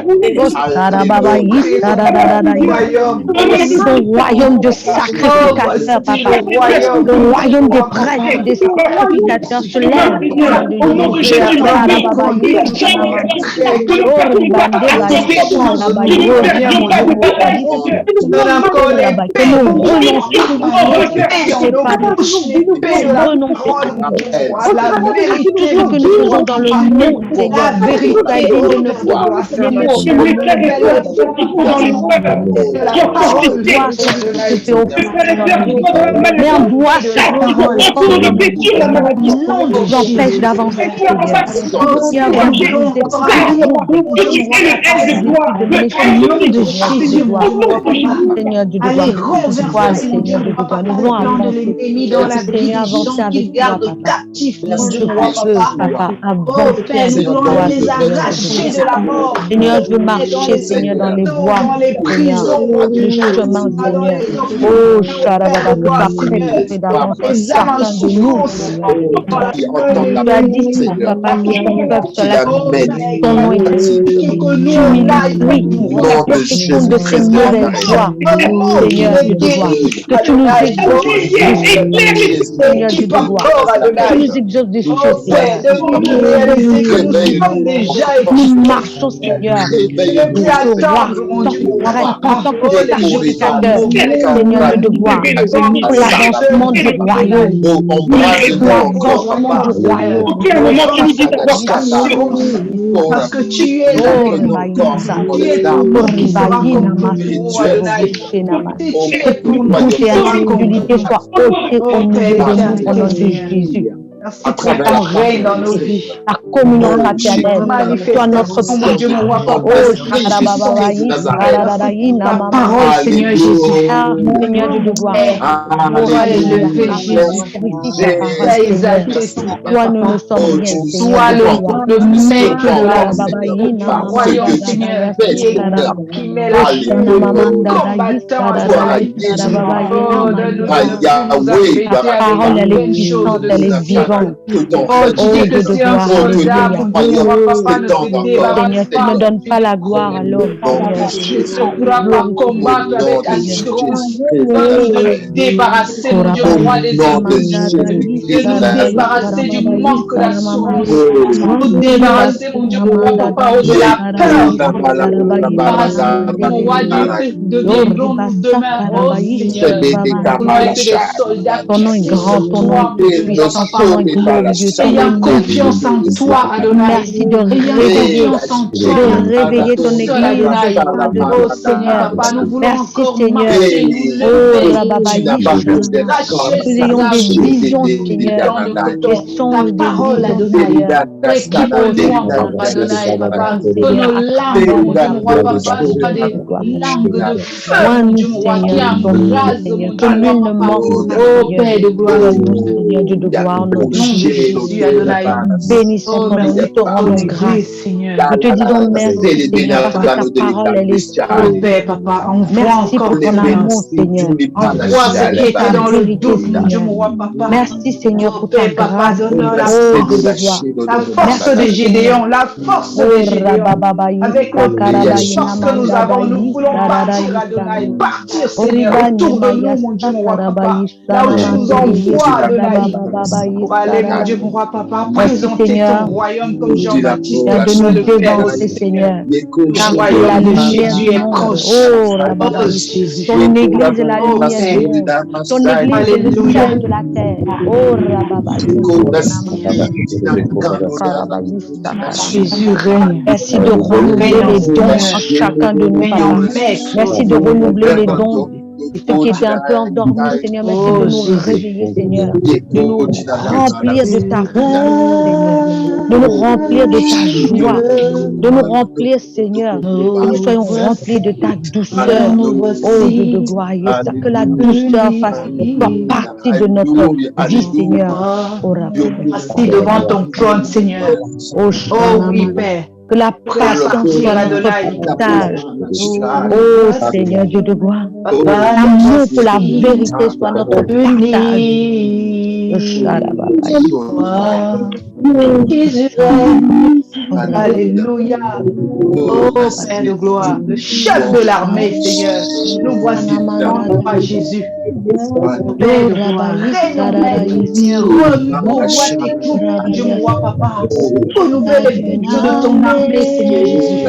Le royaume de sacrificateurs, papa. Le royaume des prêtres et des sacrificateurs se lève au nom de Jésus. Que nous renoncions n'est pas de renoncer la vérité ce que nous faisons dans le monde, Seigneur. Tu as dit de ne pas aimer dans le monde. Voir ce qui se fait au fond de notre vie. Mais on doit se nous empêche d'avancer, Seigneur. Seigneur, va nous Seigneur Dieu de gloire, Seigneur Dieu de gloire, nous voulons avancer. Seigneur, avancer avec toi, Papa, avancer avec toi, Seigneur, je veux marcher, Seigneur, dans les voies, Seigneur, le chemin, Seigneur. Oh, Charababa, que ta prête d'avancer chacun de nous, Seigneur. Tu as dit, Papa, que ton peuple soit là, ton nom est oui, pour la perfection de ces nouvelles voies, Seigneur Dieu de gloire, que tu nous exauces, Seigneur Dieu de gloire, que tu nous exauces des choses, Seigneur. Nous marchons, Seigneur, pour ce roi, en tant que sacrificateur, Seigneur Dieu de gloire, pour l'avancement du royaume, parce que tu es Jésus. Merci pour ton règne dans nos vies. La communion fraternelle, toi notre Dieu, ta parole, Seigneur Jésus. Seigneur Dieu de gloire. Sois élevé, Jésus. Sois exalté. Toi, nous nous sommes bien, Sois le maître de la voyons, Seigneur, qui met la ta parole, elle est puissante, elle est vivante. Oh, tu dis que c'est un soldat pour Seigneur, tu ne donnes pas la gloire à l'homme. On ne pourra pas combattre avec assurance. Débarrasser du roi des hommes. De nous débarrasser du manque d'assurance. Nous débarrasser, mon Dieu, mon roi, papa, de la peur. Débarrasser, mon roi, deviendrons-nous demain, oh Seigneur. Nous sommes des soldats. Ton nom est grand, ton nom est puissant, ton nom est glorieux. Ayant confiance en toi, Adonai. Merci de réveiller ton église. Oh Seigneur, merci Seigneur. Oh Rababa, nous ayons des visions, Seigneur, des songes, des parole, Adonai. Équipe-toi, Adonai, papa. Que nos langues, mon roi, papa, soient des langues de feu, du roi qui embrase, mon que nul ne manque, oh Père de gloire, Seigneur Dieu de gloire, nom de Jésus, Adonai. Bénissons ton nom, nous te rendons grâce, Seigneur. Nous te disons merci, Seigneur, parce que ta parole, elle est sûre. Oh Père, papa, on voit merci pour ton amour, Seigneur. On voit ce qui était dans le doute, mon roi, papa. Merci, Seigneur, pour ta grâce. La force de Gédéon, la force de Gédéon. Avec la chance que nous avons, nous voulons partir, Adonai. Partir, Seigneur, autour de nous, mon Dieu, mon roi, papa. Là où tu nous envoies, Adonai. Pour aller, mon Dieu, mon roi, papa, présenter ton royaume comme Jean-Baptiste. De nous dévancer, Seigneur. Le royaume de Jésus est proche. Oh, Jésus. Ton église est la lumière du monde. Ton église est le ciel de la terre. Oh, Jésus règne. Merci de renouveler les dons en chacun de nous. Merci de renouveler les dons. Ceux qui étaient un peu endormis, Seigneur, merci de nous réveiller, Seigneur, de nous remplir de ta grâce, Seigneur, de nous remplir de ta joie, de nous remplir, Seigneur, que nous soyons remplis de ta douceur, oh Dieu de gloire, que la douceur soit partie de notre vie, Seigneur. Assis devant ton trône, Seigneur. Oh oui, Père. Que la patience soit notre partage. Oh Seigneur Dieu de gloire. L'amour pour la vérité soit notre partage. Alléluia. Oh Père de gloire, le chef de l'armée, Seigneur. Nous voici devant toi, Jésus. Père de gloire, renouveau tes troupes, Dieu mon roi, papa. Renouvelle les budgets de ton armée, Seigneur Jésus.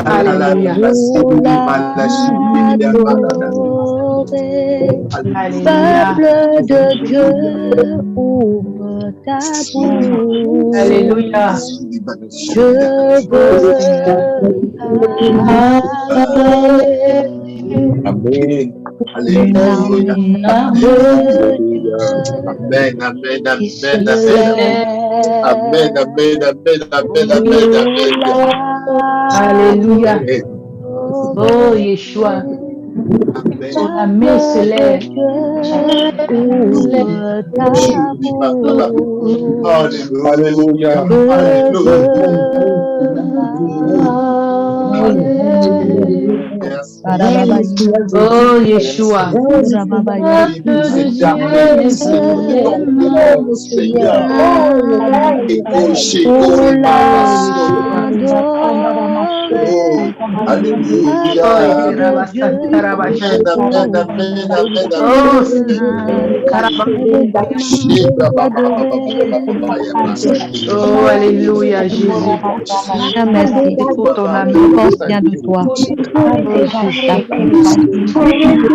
Alléluia. Alléluia. Peuple de Dieu, ouvre ta bouche. Alléluia. Je veux parler. Amen. Une Alléluia. armée de Dieu Amen, amen, qui se amen, lève. amen, amen, amen, amen, amen, Alléluia. amen. Oh, Yeshua. Ton armée se lève. Ouvre ta bouche. Alléluia. Je veux Oh, Yeshua. Peuple de Dieu, lève-toi. Seigneur. Alléluia. Amen, amen, amen, Oh, alléluia, Jésus. Merci Pour ton Je amour. pense bien de toi.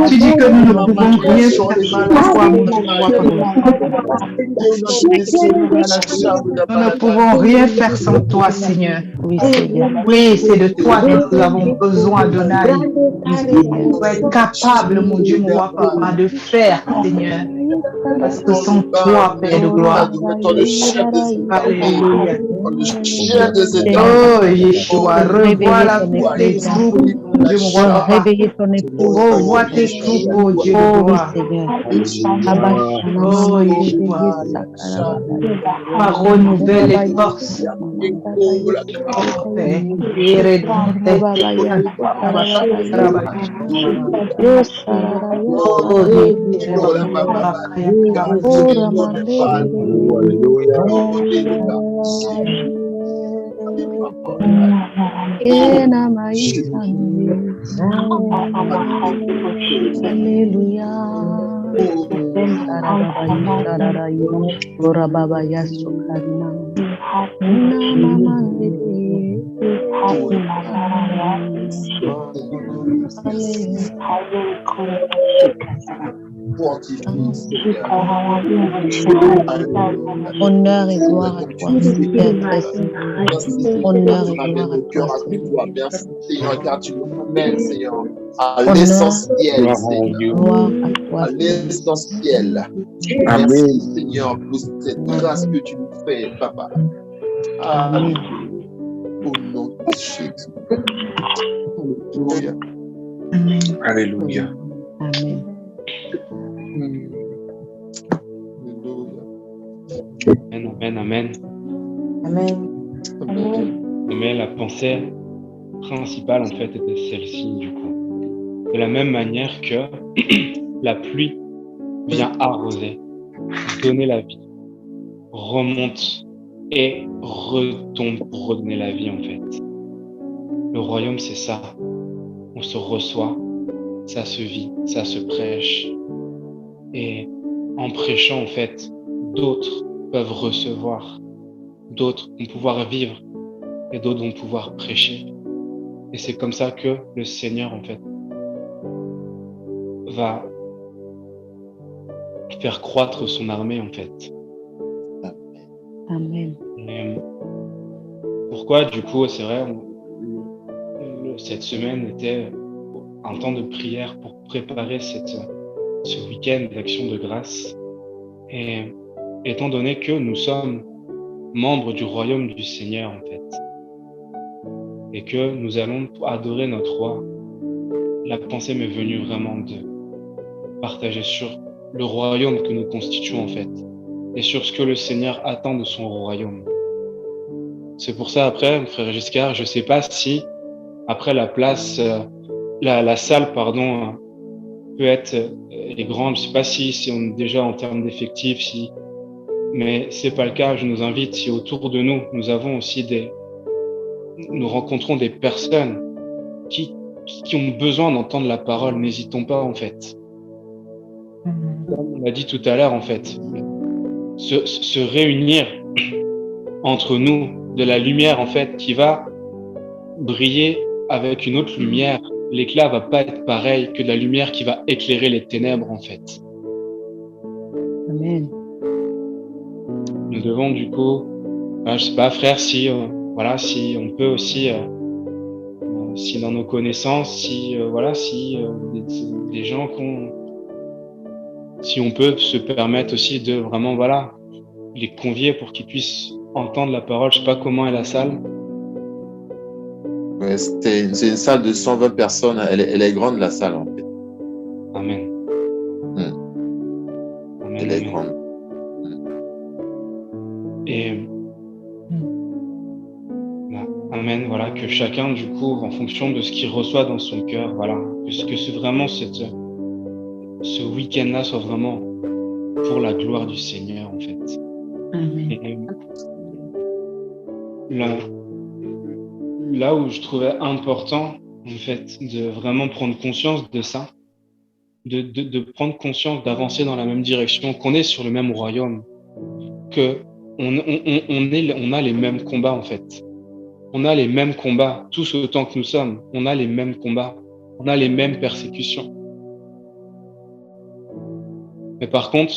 Tu dis que nous ne pouvons rien faire sans toi, mon Dieu. Nous ne pouvons rien faire sans toi, Seigneur. Oui, Seigneur. Oui, c'est de toi que nous avons besoin, Adonai. Pour être capable, mon Dieu, mon roi, papa, de faire, Seigneur. Parce que sans toi, Père de gloire. Alléluia. Oh, Yeshua, revois la tes troupes, mon Dieu, mon roi, papa. Réveiller ton épouse. Revois tes troupes, oh Dieu de Oh oui, gloire. Seigneur. Oh, Yeshua. Renouvelle les forces. Honneur et gloire à toi, Père très saint. Honneur et gloire à toi, Seigneur. Merci, Seigneur, car tu nous ramènes, Seigneur, à l'essentiel, Seigneur. Gloire à toi, À Seigneur. l'essentiel. Merci, Seigneur, pour cette grâce que tu nous fais, Papa. Amen. Au nom de Jésus. Alléluia. Alléluia. Amen. Amen, amen. Amen. Mais la pensée principale, en fait, était celle-ci, du coup. De la même manière que la pluie vient arroser, donner la vie, remonte et retombe pour redonner la vie, en fait. Le royaume, c'est ça. On se reçoit, ça se vit, ça se prêche. Et en prêchant, en fait, d'autres peuvent recevoir, d'autres vont pouvoir vivre et d'autres vont pouvoir prêcher. Et c'est comme ça que le Seigneur, en fait, va faire croître son armée, en fait. Amen. Et pourquoi, du coup, c'est vrai, cette semaine était un temps de prière pour préparer ce week-end d'action de grâce. Et étant donné que nous sommes membres du royaume du Seigneur, en fait, et que nous allons adorer notre roi, la pensée m'est venue vraiment de partager sur le royaume que nous constituons, en fait, et sur ce que le Seigneur attend de son royaume. C'est pour ça, après, frère Giscard, je sais pas si, après la place, la salle, pardon, peut être est grande. Je sais pas si on est déjà en termes d'effectifs, mais c'est pas le cas. Je nous invite, si autour de nous, nous avons aussi nous rencontrons des personnes qui ont besoin d'entendre la parole, n'hésitons pas, en fait. Comme on l'a dit tout à l'heure, en fait, se réunir entre nous, de la lumière, en fait, qui va briller avec une autre lumière l'éclat va pas être pareil que de la lumière qui va éclairer les ténèbres, en fait. Amen. Nous devons du coup, je sais pas, frère, si on peut aussi, si dans nos connaissances, si des gens si on peut se permettre aussi de vraiment, les convier pour qu'ils puissent entendre la parole. Je sais pas comment est la salle. Ouais, c'est une salle de 120 personnes. Elle est grande, la salle, en fait. Amen. Amen. Elle est grande. Et amen, voilà, que chacun, du coup, en fonction de ce qu'il reçoit dans son cœur, que vraiment ce week-end-là soit vraiment pour la gloire du Seigneur, en fait. Amen. Et là où je trouvais important, en fait, de vraiment prendre conscience de ça, de prendre conscience d'avancer dans la même direction, qu'on est sur le même royaume, que on a les mêmes combats, en fait. On a les mêmes combats, tous autant que nous sommes. On a les mêmes combats. On a les mêmes persécutions. Mais par contre,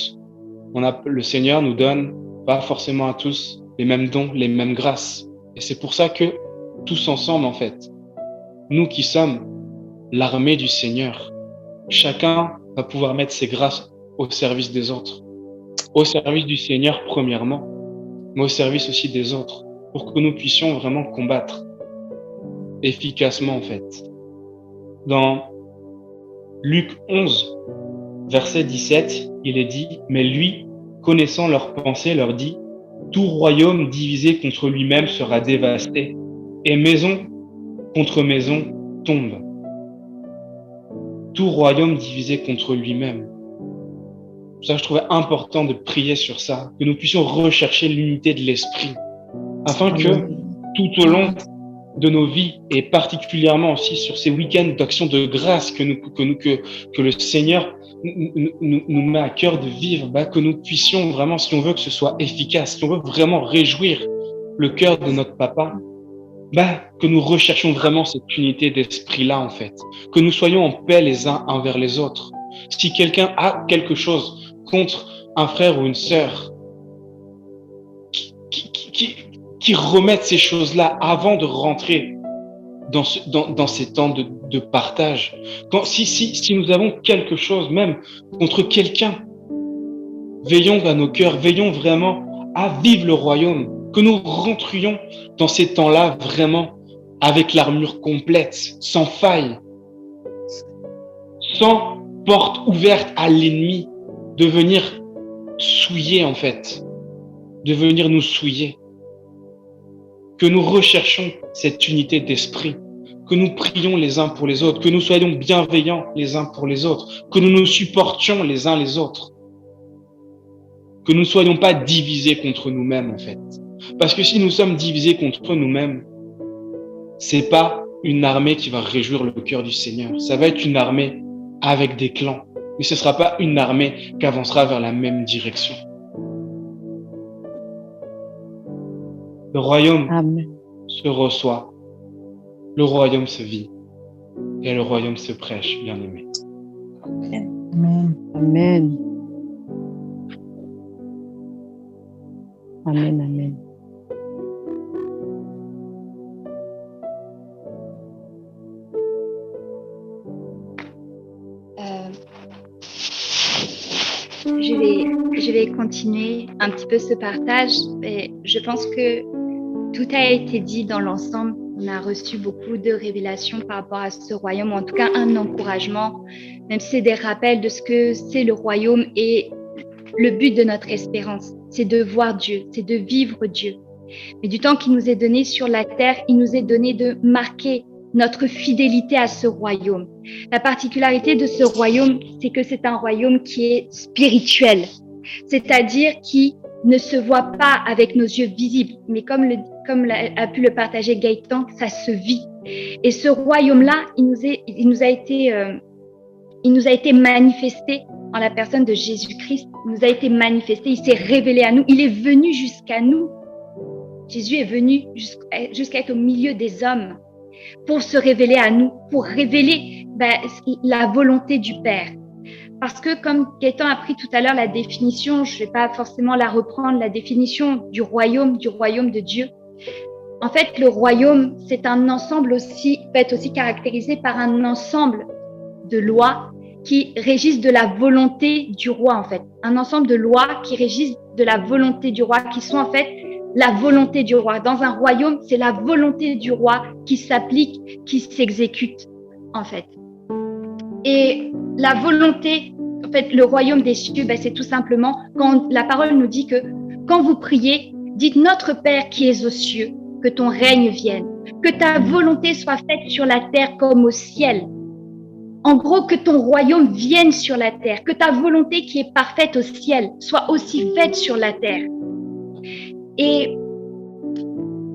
le Seigneur nous donne pas forcément à tous les mêmes dons, les mêmes grâces. Et c'est pour ça que tous ensemble, en fait, nous qui sommes l'armée du Seigneur, chacun va pouvoir mettre ses grâces au service des autres, au service du Seigneur premièrement, mais au service aussi des autres, pour que nous puissions vraiment combattre efficacement, en fait. Dans Luc 11, verset 17, il est dit, « Mais lui, connaissant leurs pensées, leur dit, « Tout royaume divisé contre lui-même sera dévasté, et maison contre maison tombe. » Tout royaume divisé contre lui-même. Pour ça, je trouvais important de prier sur ça, que nous puissions rechercher l'unité de l'esprit, afin que tout au long de nos vies, et particulièrement aussi sur ces week-ends d'action de grâce que le Seigneur nous met à cœur de vivre, que nous puissions vraiment, si on veut que ce soit efficace, si on veut vraiment réjouir le cœur de notre papa, que nous recherchions vraiment cette unité d'esprit-là, en fait. Que nous soyons en paix les uns envers les autres. Si quelqu'un a quelque chose contre un frère ou une sœur, qui remette ces choses-là avant de rentrer dans ces temps de partage. Si nous avons quelque chose, même contre quelqu'un, veillons à nos cœurs, veillons vraiment à vivre le royaume, que nous rentrions dans ces temps-là vraiment avec l'armure complète, sans faille, sans porte ouverte à l'ennemi de venir souiller, en fait, de venir nous souiller. Que nous recherchions cette unité d'esprit, que nous prions les uns pour les autres, que nous soyons bienveillants les uns pour les autres, que nous nous supportions les uns les autres, que nous ne soyons pas divisés contre nous-mêmes, en fait. Parce que si nous sommes divisés contre nous-mêmes, c'est pas une armée qui va réjouir le cœur du Seigneur. Ça va être une armée avec des clans, mais ce sera pas une armée qui avancera vers la même direction. Le royaume se reçoit, le royaume se vit et le royaume se prêche, bien-aimé. Amen. Amen. Amen. Amen. Je vais continuer un petit peu ce partage. Et je pense que tout a été dit dans l'ensemble. On a reçu beaucoup de révélations par rapport à ce royaume, ou en tout cas un encouragement, même si c'est des rappels de ce que c'est le royaume et le but de notre espérance. C'est de voir Dieu, c'est de vivre Dieu. Mais du temps qui nous est donné sur la terre, il nous est donné de marquer notre fidélité à ce royaume. La particularité de ce royaume, c'est que c'est un royaume qui est spirituel, c'est-à-dire qui ne se voit pas avec nos yeux visibles, mais comme a pu le partager Gaëtan, ça se vit. Et ce royaume-là, il nous a été manifesté en la personne de Jésus-Christ. Il nous a été manifesté, il s'est révélé à nous, il est venu jusqu'à nous. Jésus est venu jusqu'à être au milieu des hommes. pour se révéler à nous, pour révéler la volonté du Père. Parce que comme Gaëtan a pris tout à l'heure la définition, je ne vais pas forcément la reprendre, la définition du royaume de Dieu. En fait, le royaume, c'est un ensemble aussi, peut être aussi caractérisé par un ensemble de lois qui régissent de la volonté du roi, en fait. Un ensemble de lois qui régissent de la volonté du roi, qui sont en fait la volonté du roi. Dans un royaume, c'est la volonté du roi qui s'applique, qui s'exécute, en fait. Et la volonté, en fait, le royaume des cieux, c'est tout simplement quand la parole nous dit que quand vous priez, dites notre Père qui es aux cieux, que ton règne vienne, que ta volonté soit faite sur la terre comme au ciel. En gros, que ton royaume vienne sur la terre, que ta volonté qui est parfaite au ciel soit aussi faite sur la terre. Et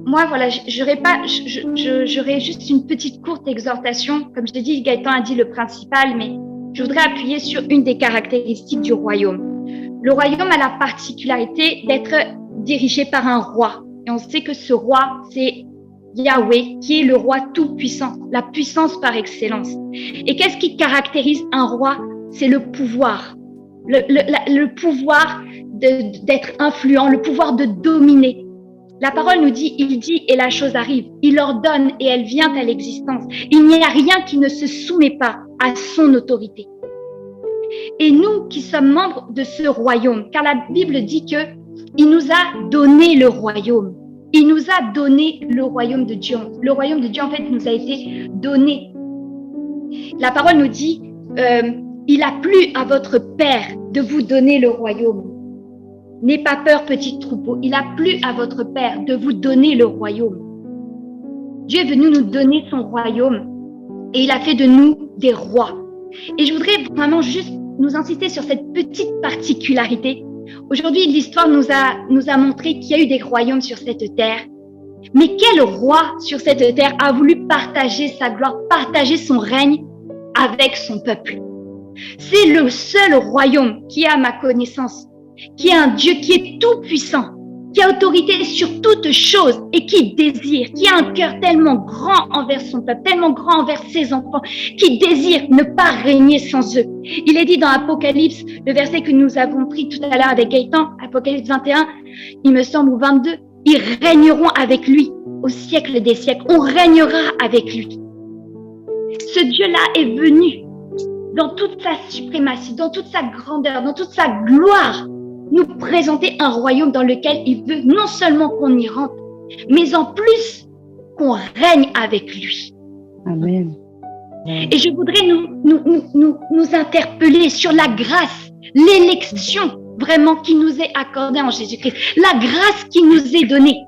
moi, voilà, j'aurais juste une petite courte exhortation. Comme je l'ai dit, Gaëtan a dit le principal, mais je voudrais appuyer sur une des caractéristiques du royaume. Le royaume a la particularité d'être dirigé par un roi. Et on sait que ce roi, c'est Yahweh, qui est le roi tout-puissant, la puissance par excellence. Et qu'est-ce qui caractérise un roi? C'est le pouvoir. Le pouvoir d'être influent, le pouvoir de dominer. La parole nous dit, il dit et la chose arrive. Il ordonne et elle vient à l'existence. Il n'y a rien qui ne se soumet pas à son autorité. Et nous qui sommes membres de ce royaume, car la Bible dit que il nous a donné le royaume. Il nous a donné le royaume de Dieu. Le royaume de Dieu, en fait, nous a été donné. La parole nous dit, il a plu à votre Père de vous donner le royaume. N'aie pas peur, petit troupeau. Il a plu à votre Père de vous donner le royaume. Dieu est venu nous donner son royaume et il a fait de nous des rois. Et je voudrais vraiment juste nous insister sur cette petite particularité. Aujourd'hui, l'histoire nous a montré qu'il y a eu des royaumes sur cette terre. Mais quel roi sur cette terre a voulu partager sa gloire, partager son règne avec son peuple? C'est le seul royaume qui a, à ma connaissance, qui est un Dieu qui est tout puissant, qui a autorité sur toutes choses et qui désire, qui a un cœur tellement grand envers son peuple, tellement grand envers ses enfants, qui désire ne pas régner sans eux. Il est dit dans Apocalypse, le verset que nous avons pris tout à l'heure avec Gaëtan, Apocalypse 21, il me semble, ou 22, ils régneront avec lui au siècle des siècles. On régnera avec lui. Ce Dieu-là est venu dans toute sa suprématie, dans toute sa grandeur, dans toute sa gloire, nous présenter un royaume dans lequel il veut non seulement qu'on y rentre, mais en plus qu'on règne avec lui. Amen. Et je voudrais nous interpeller sur la grâce, l'élection vraiment qui nous est accordée en Jésus-Christ, la grâce qui nous est donnée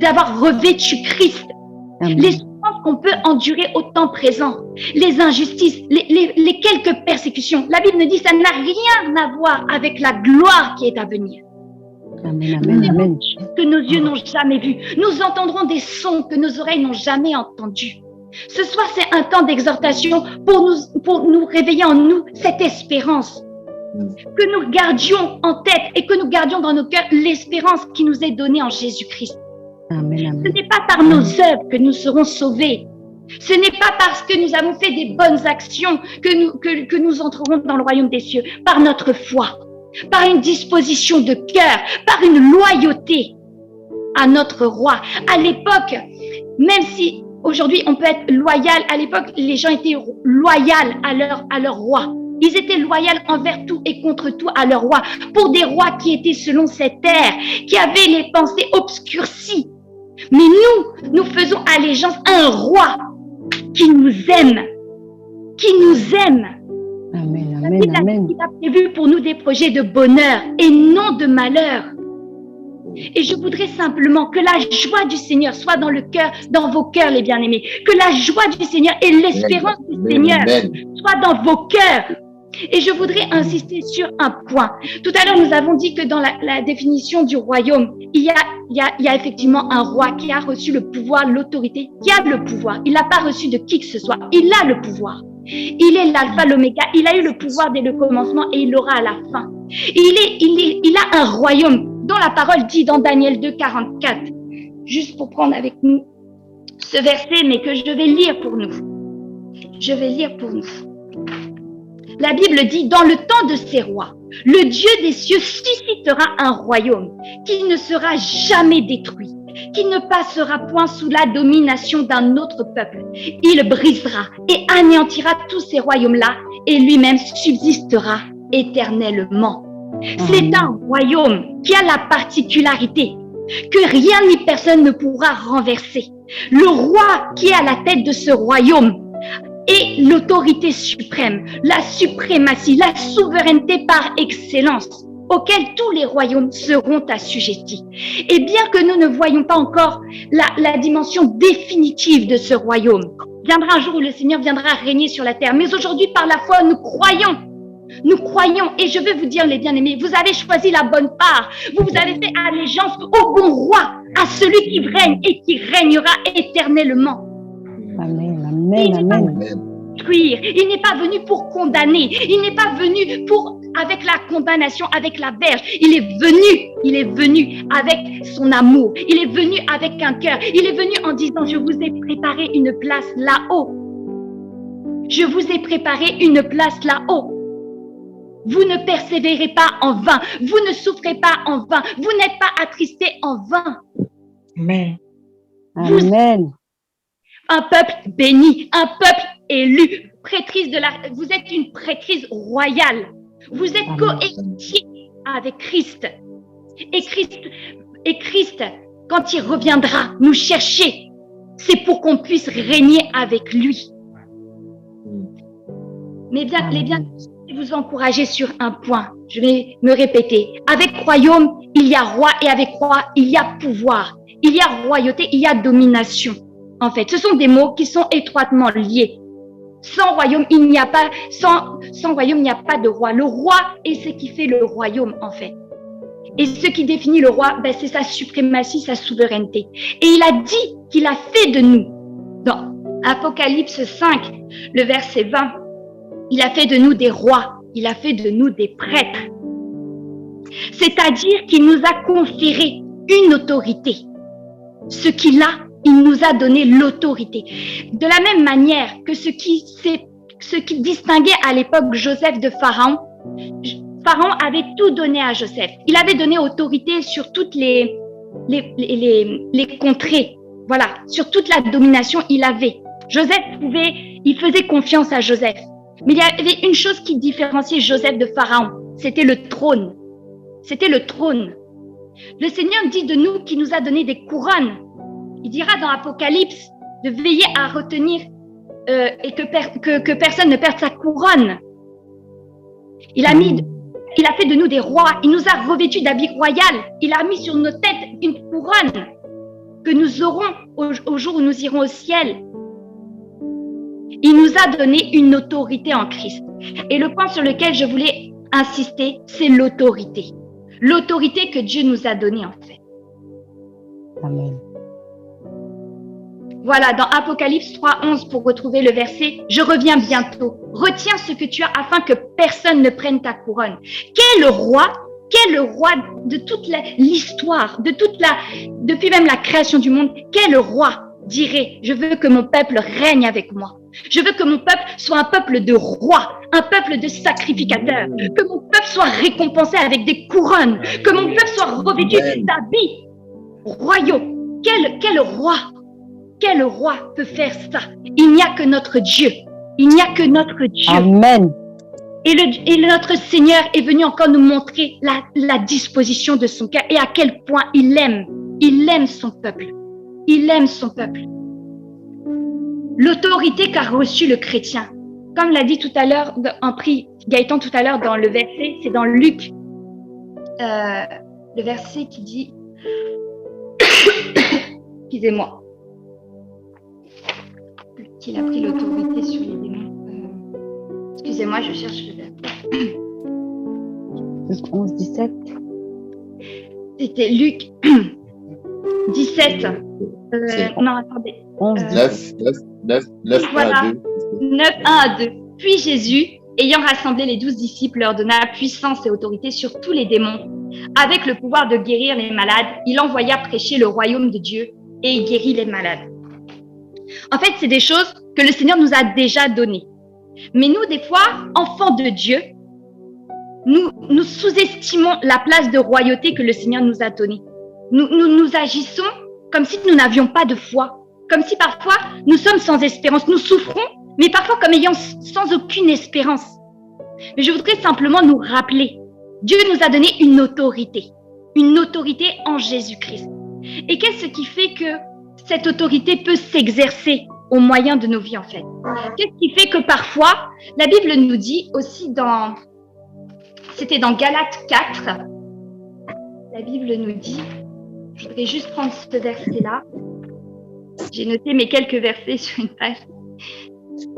d'avoir revêtu Christ. Amen. Les souffrances qu'on peut endurer au temps présent, les injustices, les quelques persécutions. La Bible nous dit que ça n'a rien à voir avec la gloire qui est à venir. Amen, amen, amen. Que nos yeux n'ont jamais vu. Nous entendrons des sons que nos oreilles n'ont jamais entendus. Ce soir, c'est un temps d'exhortation pour nous réveiller en nous cette espérance. Que nous gardions en tête et que nous gardions dans nos cœurs l'espérance qui nous est donnée en Jésus-Christ. Amen, amen. Ce n'est pas par nos œuvres que nous serons sauvés. Ce n'est pas parce que nous avons fait des bonnes actions que nous entrerons dans le royaume des cieux. Par notre foi, par une disposition de cœur, par une loyauté à notre roi. À l'époque, même si aujourd'hui on peut être loyal, à l'époque les gens étaient loyaux à leur roi. Ils étaient loyaux envers tout et contre tout à leur roi. Pour des rois qui étaient selon cette ère, qui avaient les pensées obscurcies. Mais nous faisons allégeance à un roi qui nous aime. Qui nous aime. Amen, amen, amen. Il a prévu pour nous des projets de bonheur et non de malheur. Et je voudrais simplement que la joie du Seigneur soit dans le cœur, dans vos cœurs, les bien-aimés. Que la joie du Seigneur et l'espérance du Seigneur soient dans vos cœurs. Et je voudrais insister sur un point. Tout à l'heure, nous avons dit que dans la définition du royaume, il y a effectivement un roi qui a reçu le pouvoir, l'autorité, qui a le pouvoir. Il n'a pas reçu de qui que ce soit. Il a le pouvoir. Il est l'alpha, l'oméga. Il a eu le pouvoir dès le commencement et il l'aura à la fin. Il a un royaume dont la parole dit dans Daniel 2, 44. Juste pour prendre avec nous ce verset, mais que je vais lire pour nous. Je vais lire pour nous. La Bible dit, dans le temps de ces rois, le Dieu des cieux suscitera un royaume qui ne sera jamais détruit, qui ne passera point sous la domination d'un autre peuple. Il brisera et anéantira tous ces royaumes-là et lui-même subsistera éternellement. C'est un royaume qui a la particularité que rien ni personne ne pourra renverser. Le roi qui est à la tête de ce royaume est l'autorité suprême, la suprématie, la souveraineté par excellence, auquel tous les royaumes seront assujettis. Et bien que nous ne voyons pas encore la dimension définitive de ce royaume, viendra un jour où le Seigneur viendra régner sur la terre. Mais aujourd'hui, par la foi, nous croyons, et je veux vous dire, les bien-aimés, vous avez choisi la bonne part, vous avez fait allégeance au bon roi, à celui qui règne et qui régnera éternellement. Amen, amen, amen. Il n'est pas venu pour condamner, il n'est pas venu avec la condamnation, avec la verge. Il est venu avec son amour, il est venu avec un cœur, il est venu en disant, je vous ai préparé une place là-haut. Je vous ai préparé une place là-haut. Vous ne persévérez pas en vain, vous ne souffrez pas en vain, vous n'êtes pas attristés en vain. Amen. Amen. Un peuple béni, un peuple élu, vous êtes une prêtrise royale. Vous êtes cohéritier avec Christ. Et Christ, quand il reviendra nous chercher, c'est pour qu'on puisse régner avec lui. Mais bien, les bien, je vais vous encourager sur un point. Je vais me répéter. Avec royaume, il y a roi, et avec roi, il y a pouvoir. Il y a royauté, il y a domination. En fait, ce sont des mots qui sont étroitement liés. Sans royaume, il n'y a pas, sans royaume, il n'y a pas de roi. Le roi est ce qui fait le royaume, en fait. Et ce qui définit le roi, c'est sa suprématie, sa souveraineté. Et il a dit qu'il a fait de nous, dans Apocalypse 5, le verset 20, il a fait de nous des rois, il a fait de nous des prêtres. C'est-à-dire qu'il nous a conféré une autorité. Ce qu'il a, il nous a donné l'autorité. De la même manière que ce qui distinguait à l'époque Joseph de Pharaon, Pharaon avait tout donné à Joseph. Il avait donné autorité sur toutes les contrées. Voilà, sur toute la domination, il avait. Il faisait confiance à Joseph. Mais il y avait une chose qui différenciait Joseph de Pharaon, c'était le trône. C'était le trône. Le Seigneur dit de nous qu'il nous a donné des couronnes. Il dira dans Apocalypse de veiller à retenir et que personne ne perde sa couronne. Il a fait de nous des rois. Il nous a revêtus d'habits royaux. Il a mis sur nos têtes une couronne que nous aurons au jour où nous irons au ciel. Il nous a donné une autorité en Christ. Et le point sur lequel je voulais insister, c'est l'autorité. L'autorité que Dieu nous a donnée, en fait. Amen. Voilà, dans Apocalypse 3:11, pour retrouver le verset, je reviens bientôt. Retiens ce que tu as afin que personne ne prenne ta couronne. Quel roi de toute l'histoire, depuis même la création du monde, quel roi dirait, je veux que mon peuple règne avec moi. Je veux que mon peuple soit un peuple de rois, un peuple de sacrificateurs, que mon peuple soit récompensé avec des couronnes, que mon peuple soit revêtu d'habits royaux. Quel roi peut faire ça? Il n'y a que notre Dieu. Il n'y a que notre Dieu. Amen. Et notre Seigneur est venu encore nous montrer la disposition de son cœur et à quel point il aime son peuple. Il aime son peuple. L'autorité qu'a reçue le chrétien, comme l'a dit tout à l'heure, Gaëtan tout à l'heure dans le verset, c'est dans Luc, le verset qui dit, excusez-moi, qu'il a pris l'autorité sur les démons. Excusez-moi, je cherche le verset. Luc 11, 17. C'était Luc 17. Non, attendez. 11, 9, voilà. 1 à 2. 9, 1 à 2. Puis Jésus, ayant rassemblé les 12 disciples, leur donna puissance et autorité sur tous les démons. Avec le pouvoir de guérir les malades, il envoya prêcher le royaume de Dieu et il guérit les malades. En fait, c'est des choses que le Seigneur nous a déjà données. Mais nous, des fois, enfants de Dieu, nous sous-estimons la place de royauté que le Seigneur nous a donnée. Nous agissons comme si nous n'avions pas de foi, comme si parfois nous sommes sans espérance. Nous souffrons, mais parfois comme ayant sans aucune espérance. Mais je voudrais simplement nous rappeler, Dieu nous a donné une autorité en Jésus-Christ. Et qu'est-ce qui fait que cette autorité peut s'exercer au moyen de nos vies en fait? Qu'est-ce qui fait que parfois, la Bible nous dit aussi c'était dans Galates 4, la Bible nous dit, je voudrais juste prendre ce verset-là, j'ai noté mes quelques versets sur une page.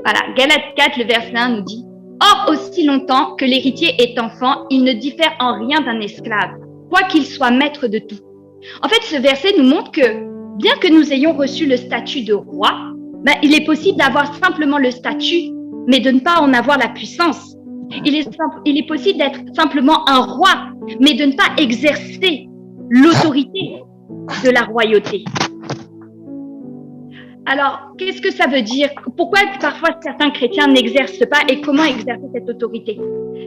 Voilà, Galates 4, le verset 1 nous dit, « Or, aussi longtemps que l'héritier est enfant, il ne diffère en rien d'un esclave, quoiqu'il soit maître de tout. » En fait, ce verset nous montre que, bien que nous ayons reçu le statut de roi, il est possible d'avoir simplement le statut, mais de ne pas en avoir la puissance. Il est possible d'être simplement un roi, mais de ne pas exercer l'autorité de la royauté. Alors, qu'est-ce que ça veut dire? Pourquoi parfois certains chrétiens n'exercent pas et comment exercer cette autorité?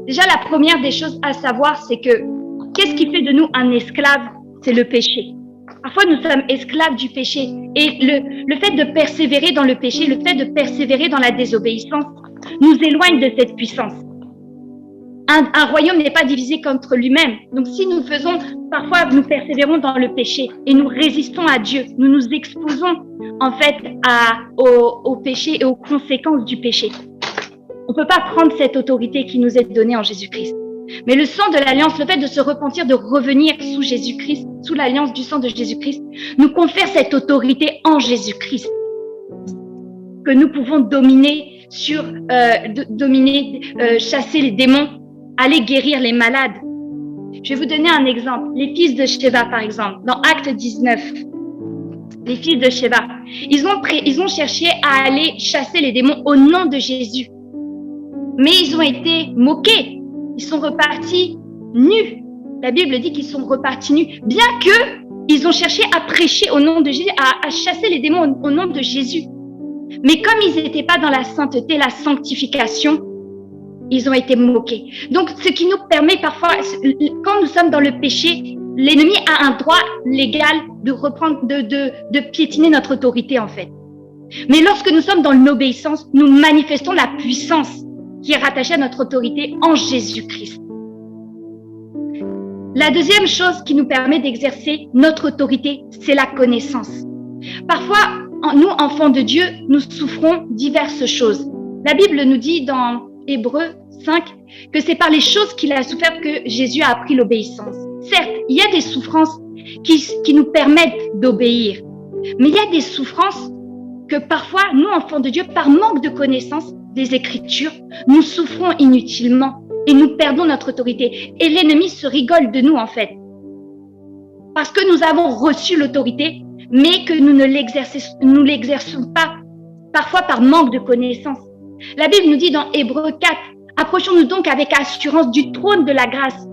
Déjà, la première des choses à savoir, c'est que qu'est-ce qui fait de nous un esclave? C'est le péché. Parfois, nous sommes esclaves du péché. Et le fait de persévérer dans le péché, le fait de persévérer dans la désobéissance, nous éloigne de cette puissance. Un royaume n'est pas divisé contre lui-même. Donc, si nous nous persévérons dans le péché et nous résistons à Dieu, nous nous exposons en fait au péché et aux conséquences du péché. On ne peut pas prendre cette autorité qui nous est donnée en Jésus-Christ. Mais le sang de l'alliance, le fait de se repentir, de revenir sous Jésus-Christ, sous l'alliance du sang de Jésus-Christ, nous confère cette autorité en Jésus-Christ que nous pouvons dominer chasser les démons, aller guérir les malades. Je vais vous donner un exemple. Les fils de Sheba, par exemple, dans Acte 19. Les fils de Sheba, ils ont cherché à aller chasser les démons au nom de Jésus. Mais ils ont été moqués. Ils sont repartis nus. La Bible dit qu'ils sont repartis nus. Bien qu'ils ont cherché à prêcher au nom de Jésus, à chasser les démons au nom de Jésus. Mais comme ils n'étaient pas dans la sainteté, la sanctification, ils ont été moqués. Donc, ce qui nous permet parfois, quand nous sommes dans le péché, l'ennemi a un droit légal de piétiner notre autorité, en fait. Mais lorsque nous sommes dans l'obéissance, nous manifestons la puissance qui est rattachée à notre autorité en Jésus-Christ. La deuxième chose qui nous permet d'exercer notre autorité, c'est la connaissance. Parfois, nous, enfants de Dieu, nous souffrons diverses choses. La Bible nous dit dans Hébreux 5 que c'est par les choses qu'il a souffert que Jésus a appris l'obéissance. Certes, il y a des souffrances qui nous permettent d'obéir, mais il y a des souffrances que parfois, nous, enfants de Dieu, par manque de connaissance des Écritures, nous souffrons inutilement et nous perdons notre autorité. Et l'ennemi se rigole de nous, en fait. Parce que nous avons reçu l'autorité, mais que nous ne l'exerçons pas, parfois par manque de connaissance. La Bible nous dit dans Hébreux 4, « Approchons-nous donc avec assurance du trône de la grâce,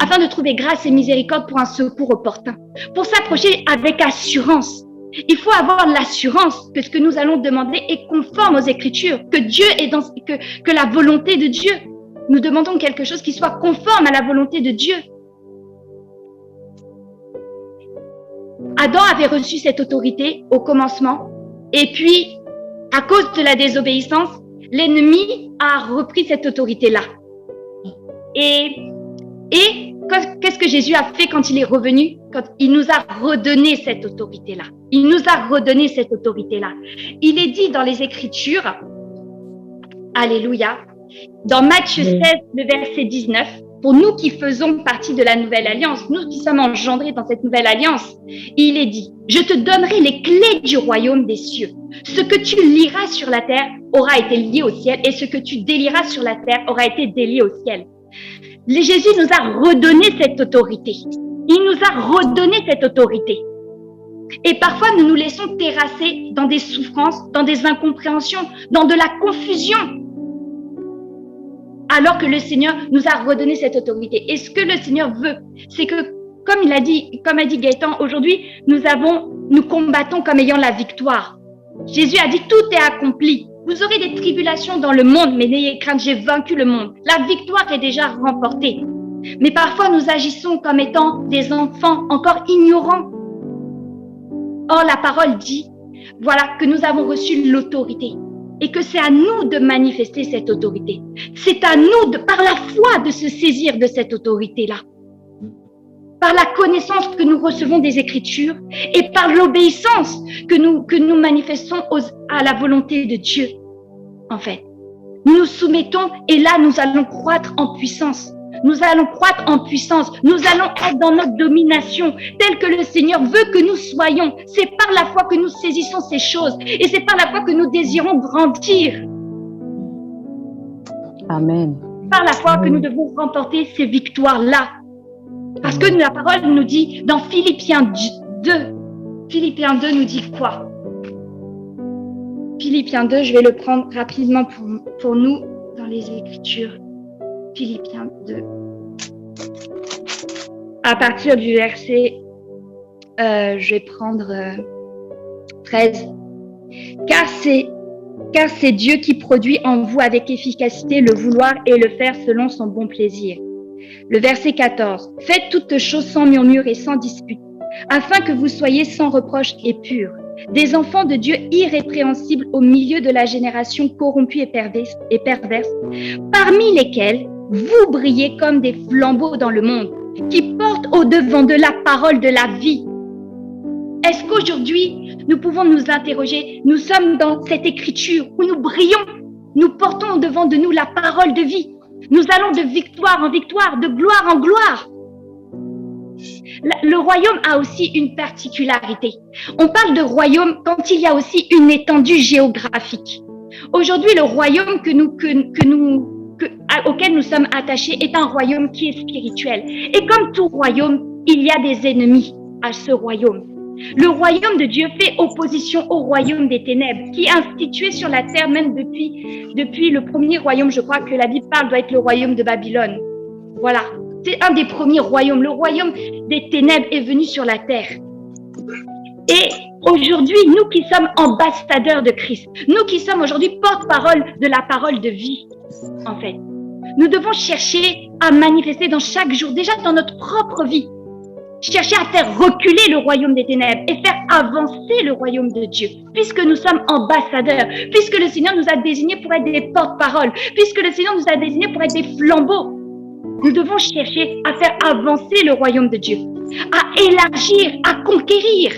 afin de trouver grâce et miséricorde pour un secours opportun. » Pour s'approcher avec assurance, il faut avoir l'assurance que ce que nous allons demander est conforme aux Écritures, que Dieu est que la volonté de Dieu. Nous demandons quelque chose qui soit conforme à la volonté de Dieu. Adam avait reçu cette autorité au commencement, et puis, à cause de la désobéissance, l'ennemi a repris cette autorité-là. Et qu'est-ce que Jésus a fait quand il est revenu? Quand il nous a redonné cette autorité-là. Il nous a redonné cette autorité-là. Il est dit dans les Écritures, alléluia, dans Matthieu 16, le verset 19, pour nous qui faisons partie de la nouvelle alliance, nous qui sommes engendrés dans cette nouvelle alliance, il est dit, je te donnerai les clés du royaume des cieux. Ce que tu liras sur la terre aura été lié au ciel, et ce que tu délieras sur la terre aura été délié au ciel. Jésus nous a redonné cette autorité. Il nous a redonné cette autorité. Et parfois, nous nous laissons terrasser dans des souffrances, dans des incompréhensions, dans de la confusion, alors que le Seigneur nous a redonné cette autorité. Et ce que le Seigneur veut, c'est que, comme a dit Gaëtan, aujourd'hui, nous combattons comme ayant la victoire. Jésus a dit, tout est accompli. Vous aurez des tribulations dans le monde, mais n'ayez crainte, j'ai vaincu le monde. La victoire est déjà remportée. Mais parfois, nous agissons comme étant des enfants encore ignorants. Or, la parole dit, voilà, que nous avons reçu l'autorité et que c'est à nous de manifester cette autorité. C'est à nous, par la foi, de se saisir de cette autorité-là. Par la connaissance que nous recevons des Écritures et par l'obéissance que nous manifestons à la volonté de Dieu, en fait. Nous nous soumettons et là, nous allons croître en puissance. Nous allons croître en puissance. Nous allons être dans notre domination, telle que le Seigneur veut que nous soyons. C'est par la foi que nous saisissons ces choses et c'est par la foi que nous désirons grandir. Amen. Par la foi que nous devons remporter ces victoires-là. Parce que la parole nous dit dans Philippiens 2, Philippiens 2 nous dit quoi? Philippiens 2, je vais le prendre rapidement pour nous dans les Écritures. Philippiens 2. À partir du verset, je vais prendre 13. Car c'est Dieu qui produit en vous avec efficacité le vouloir et le faire selon son bon plaisir. Le verset 14. Faites toutes choses sans murmure et sans dispute, afin que vous soyez sans reproche et purs, des enfants de Dieu irrépréhensibles au milieu de la génération corrompue et perverse, parmi lesquels vous brillez comme des flambeaux dans le monde, qui portent au-devant de la parole de la vie. Est-ce qu'aujourd'hui, nous pouvons nous interroger, nous sommes dans cette écriture où nous brillons, nous portons au-devant de nous la parole de vie. Nous allons de victoire en victoire, de gloire en gloire. Le royaume a aussi une particularité. On parle de royaume quand il y a aussi une étendue géographique. Aujourd'hui, le royaume auquel nous sommes attachés est un royaume qui est spirituel. Et comme tout royaume, il y a des ennemis à ce royaume. Le royaume de Dieu fait opposition au royaume des ténèbres, qui est institué sur la terre même depuis le premier royaume, je crois que la Bible parle, doit être le royaume de Babylone. Voilà, c'est un des premiers royaumes. Le royaume des ténèbres est venu sur la terre. Et aujourd'hui, nous qui sommes ambassadeurs de Christ, nous qui sommes aujourd'hui porte-parole de la parole de vie, en fait, nous devons chercher à manifester dans chaque jour, déjà dans notre propre vie, chercher à faire reculer le royaume des ténèbres et faire avancer le royaume de Dieu. Puisque nous sommes ambassadeurs, puisque le Seigneur nous a désignés pour être des porte-paroles, puisque le Seigneur nous a désignés pour être des flambeaux, nous devons chercher à faire avancer le royaume de Dieu, à élargir, à conquérir.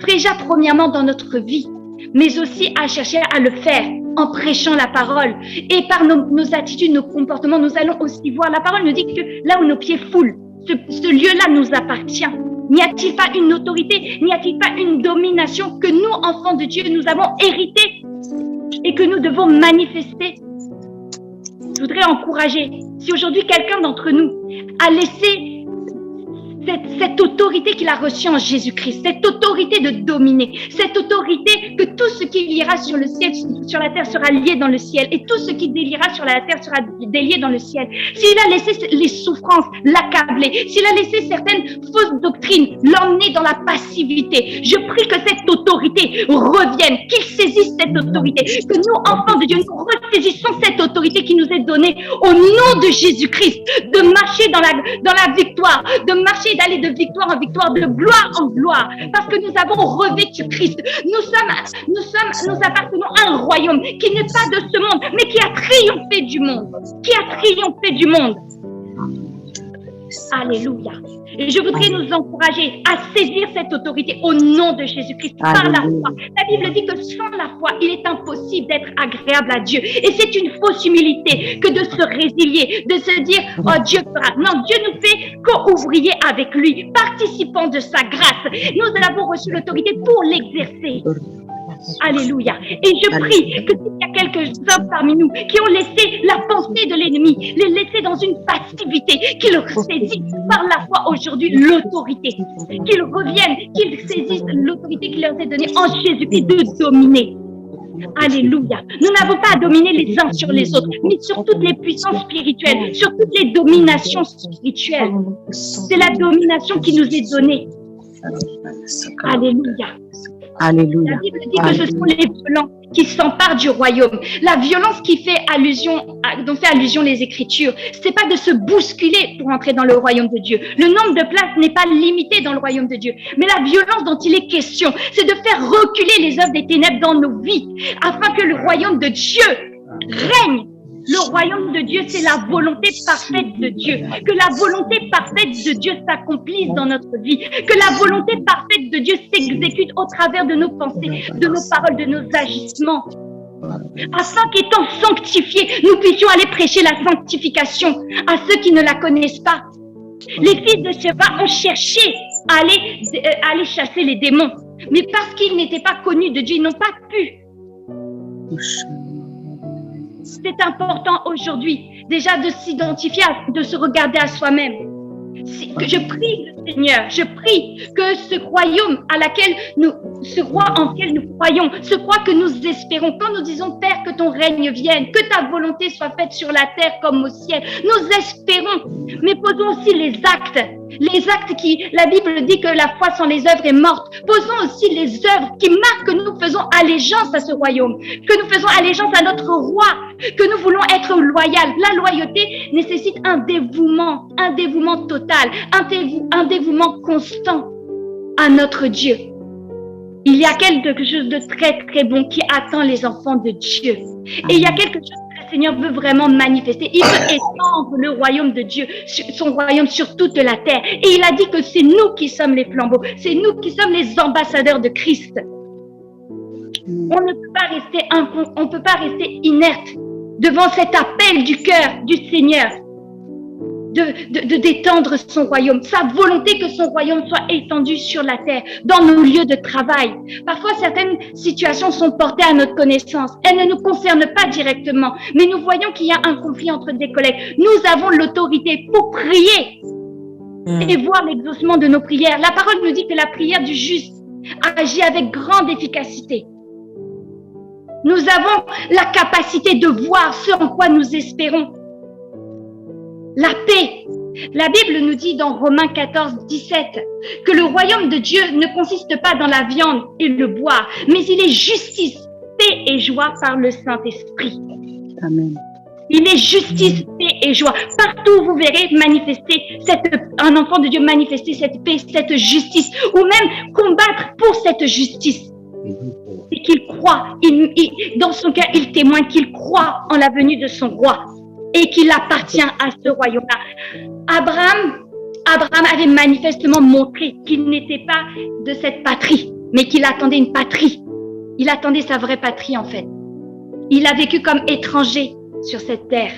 Déjà, premièrement, dans notre vie, mais aussi à chercher à le faire en prêchant la parole. Et par nos attitudes, nos comportements, nous allons aussi voir. La parole nous dit que là où nos pieds foulent, ce lieu-là nous appartient. N'y a-t-il pas une autorité, n'y a-t-il pas une domination que nous, enfants de Dieu, nous avons hérité et que nous devons manifester? Je voudrais encourager, si aujourd'hui quelqu'un d'entre nous a laissé cette autorité qu'il a reçue en Jésus-Christ, cette autorité de dominer, cette autorité que tout ce qui liera sur le ciel, sur la terre sera lié dans le ciel, et tout ce qui déliera sur la terre sera délié dans le ciel. S'il a laissé les souffrances l'accabler, s'il a laissé certaines fausses doctrines l'emmener dans la passivité, je prie que cette autorité revienne, qu'il saisisse cette autorité, que nous, enfants de Dieu, nous ressaisissons cette autorité qui nous est donnée au nom de Jésus-Christ, de marcher dans la victoire, de marcher, d'aller de victoire en victoire, de gloire en gloire, parce que nous avons revêtu Christ. Nous appartenons à un royaume qui n'est pas de ce monde, mais qui a triomphé du monde. Qui a triomphé du monde. Alléluia. Et je voudrais nous encourager à saisir cette autorité au nom de Jésus-Christ par la foi. La Bible dit que sans la foi, il est impossible d'être agréable à Dieu. Et c'est une fausse humilité que de se résilier, de se dire « Oh, Dieu fera ». Non, Dieu nous fait co-ouvriers avec lui, participants de sa grâce. Nous avons reçu l'autorité pour l'exercer. Alléluia. Et je prie que s'il y a quelques-uns parmi nous qui ont laissé la pensée de l'ennemi, les laisser dans une passivité, qu'ils saisissent par la foi aujourd'hui l'autorité, qu'ils reviennent, qu'ils saisissent l'autorité qui leur est donnée en Jésus-Christ de dominer. Alléluia. Nous n'avons pas à dominer les uns sur les autres, mais sur toutes les puissances spirituelles, sur toutes les dominations spirituelles. C'est la domination qui nous est donnée. Alléluia. Alléluia. La Bible dit que ce sont les violents qui s'emparent du royaume. La violence qui fait allusion, dont fait allusion les Écritures, c'est pas de se bousculer pour entrer dans le royaume de Dieu. Le nombre de places n'est pas limité dans le royaume de Dieu. Mais la violence dont il est question, c'est de faire reculer les œuvres des ténèbres dans nos vies, afin que le royaume de Dieu règne. Le royaume de Dieu, c'est la volonté parfaite de Dieu. Que la volonté parfaite de Dieu s'accomplisse dans notre vie. Que la volonté parfaite de Dieu s'exécute au travers de nos pensées, de nos paroles, de nos agissements. Afin qu'étant sanctifiés, nous puissions aller prêcher la sanctification à ceux qui ne la connaissent pas. Les fils de Sheba ont cherché à aller chasser les démons. Mais parce qu'ils n'étaient pas connus de Dieu, ils n'ont pas pu. C'est important aujourd'hui déjà de s'identifier, de se regarder à soi-même. Je prie le Seigneur, je prie que ce royaume ce roi en lequel nous croyons, ce roi que nous espérons, quand nous disons Père, que ton règne vienne, que ta volonté soit faite sur la terre comme au ciel, nous espérons, mais posons aussi les actes qui, la Bible dit que la foi sans les œuvres est morte. Posons aussi les œuvres qui marquent que nous faisons allégeance à ce royaume, que nous faisons allégeance à notre roi, que nous voulons être loyal. La loyauté nécessite un dévouement total, un dévouement constant à notre Dieu. Il y a quelque chose de très très bon qui attend les enfants de Dieu. Et il y a quelque chose que le Seigneur veut vraiment manifester. Il veut étendre le royaume de Dieu, son royaume sur toute la terre. Et il a dit que c'est nous qui sommes les flambeaux, c'est nous qui sommes les ambassadeurs de Christ. On ne peut pas rester inerte devant cet appel du cœur du Seigneur. D'étendre son royaume, sa volonté que son royaume soit étendu sur la terre, dans nos lieux de travail. Parfois, certaines situations sont portées à notre connaissance. Elles ne nous concernent pas directement, mais nous voyons qu'il y a un conflit entre des collègues. Nous avons l'autorité pour prier et voir l'exaucement de nos prières. La parole nous dit que la prière du juste agit avec grande efficacité. Nous avons la capacité de voir ce en quoi nous espérons. La paix. La Bible nous dit dans Romains 14, 17 que le royaume de Dieu ne consiste pas dans la viande et le bois, mais il est justice, paix et joie par le Saint-Esprit. Amen. Il est justice, paix et joie. Partout où vous verrez manifester un enfant de Dieu manifester cette paix, cette justice, ou même combattre pour cette justice. Et qu'il croit, dans son cœur, il témoigne qu'il croit en la venue de son roi. Et qu'il appartient à ce royaume-là. Abraham avait manifestement montré qu'il n'était pas de cette patrie, mais qu'il attendait une patrie. Il attendait sa vraie patrie, en fait. Il a vécu comme étranger sur cette terre.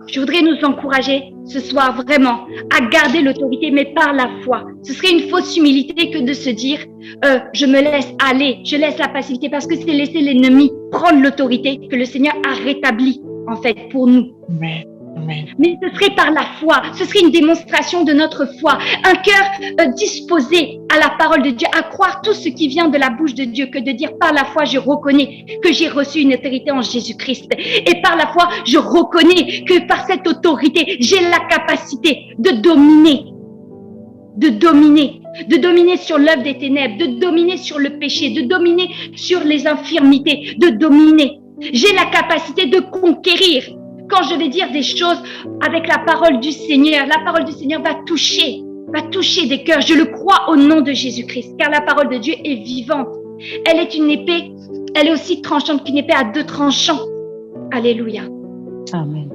Je voudrais nous encourager ce soir vraiment à garder l'autorité, mais par la foi. Ce serait une fausse humilité que de se dire je me laisse aller, je laisse la passivité, parce que c'est laisser l'ennemi prendre l'autorité que le Seigneur a rétablie en fait pour nous. Amen. Amen. Mais ce serait par la foi, ce serait une démonstration de notre foi, un cœur disposé à la parole de Dieu, à croire tout ce qui vient de la bouche de Dieu, que de dire par la foi je reconnais que j'ai reçu une autorité en Jésus-Christ, et par la foi je reconnais que par cette autorité j'ai la capacité de dominer sur l'œuvre des ténèbres, de dominer sur le péché, de dominer sur les infirmités, de dominer. J'ai la capacité de conquérir. Quand je vais dire des choses avec la parole du Seigneur va toucher des cœurs. Je le crois au nom de Jésus-Christ, car la parole de Dieu est vivante. Elle est une épée, elle est aussi tranchante qu'une épée à deux tranchants. Alléluia. Amen.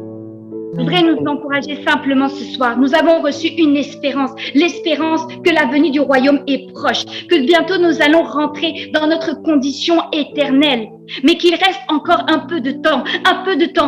Je voudrais nous encourager simplement ce soir. Nous avons reçu une espérance, l'espérance que la venue du royaume est proche, que bientôt nous allons rentrer dans notre condition éternelle. Mais qu'il reste encore un peu de temps.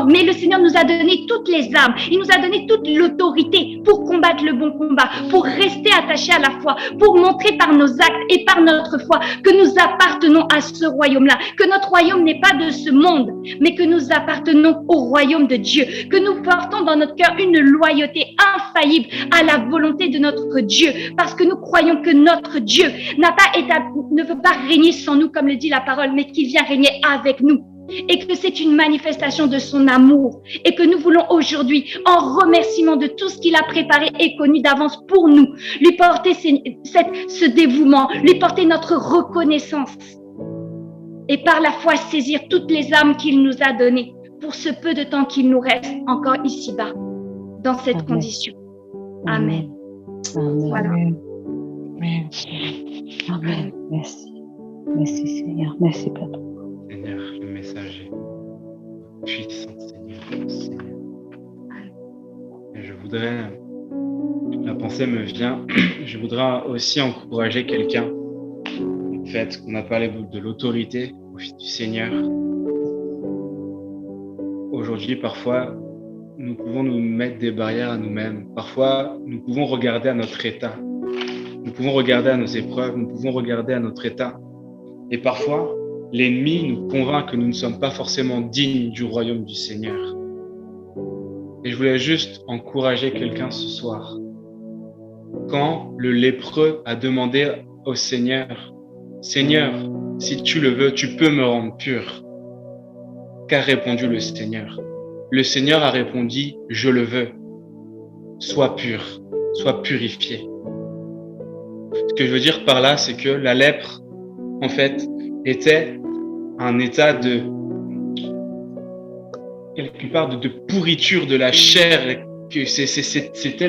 Mais le Seigneur nous a donné toutes les armes. Il nous a donné toute l'autorité pour combattre le bon combat, pour rester attachés à la foi, pour montrer par nos actes et par notre foi que nous appartenons à ce royaume-là, que notre royaume n'est pas de ce monde, mais que nous appartenons au royaume de Dieu, que nous portons dans notre cœur une loyauté infaillible à la volonté de notre Dieu, parce que nous croyons que notre Dieu ne veut pas régner sans nous, comme le dit la parole, mais qu'il vient régner avec nous. et que c'est une manifestation de son amour et que nous voulons aujourd'hui, en remerciement de tout ce qu'il a préparé et connu d'avance pour nous, lui porter ce dévouement, lui porter notre reconnaissance et par la foi saisir toutes les âmes qu'il nous a données pour ce peu de temps qu'il nous reste encore ici-bas, dans cette condition. Amen. Amen. Voilà. Amen. Amen. Merci. Merci Seigneur. Merci Père. Seigneur, le message est puissant, Seigneur. Et je voudrais, la pensée me vient, je voudrais aussi encourager quelqu'un, en fait, qu'on a parlé de l'autorité au fils du Seigneur. Aujourd'hui, parfois, nous pouvons nous mettre des barrières à nous-mêmes. Parfois, nous pouvons regarder à notre état. Nous pouvons regarder à nos épreuves. Nous pouvons regarder à notre état. Et parfois, l'ennemi nous convainc que nous ne sommes pas forcément dignes du royaume du Seigneur. Et je voulais juste encourager quelqu'un ce soir. Quand le lépreux a demandé au Seigneur, « Seigneur, si tu le veux, tu peux me rendre pur. » Qu'a répondu le Seigneur? Le Seigneur a répondu, « Je le veux. Sois pur, sois purifié. » Ce que je veux dire par là, c'est que la lèpre, en fait, était un état de, quelque part, de pourriture de la chair, que c'était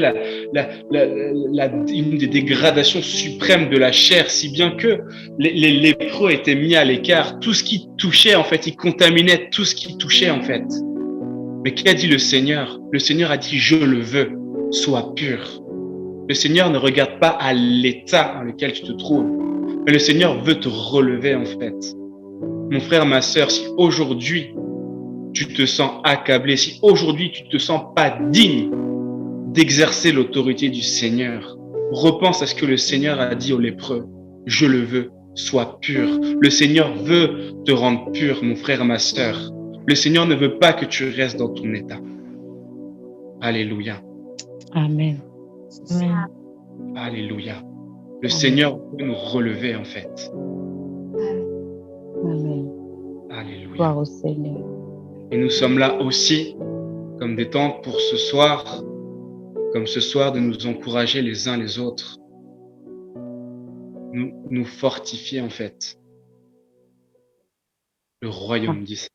une des dégradations suprêmes de la chair, si bien que les lépreux étaient mis à l'écart. Tout ce qui touchait, en fait, ils contaminaient tout ce qui touchait, en fait. Mais qu'a dit le Seigneur? Le Seigneur a dit, je le veux, sois pur. Le Seigneur ne regarde pas à l'état dans lequel tu te trouves, mais le Seigneur veut te relever, en fait. Mon frère, ma sœur, si aujourd'hui tu te sens accablé, si aujourd'hui tu te sens pas digne d'exercer l'autorité du Seigneur, repense à ce que le Seigneur a dit aux lépreux. Je le veux, sois pur. Le Seigneur veut te rendre pur, mon frère, ma sœur. Le Seigneur ne veut pas que tu restes dans ton état. Alléluia. Amen. Amen. Alléluia. Le Seigneur veut nous relever, en fait. Amen. Alléluia. Gloire au Seigneur. Et nous sommes là aussi, comme des temps pour ce soir, comme ce soir, de nous encourager les uns les autres, nous fortifier, en fait, le royaume du Seigneur.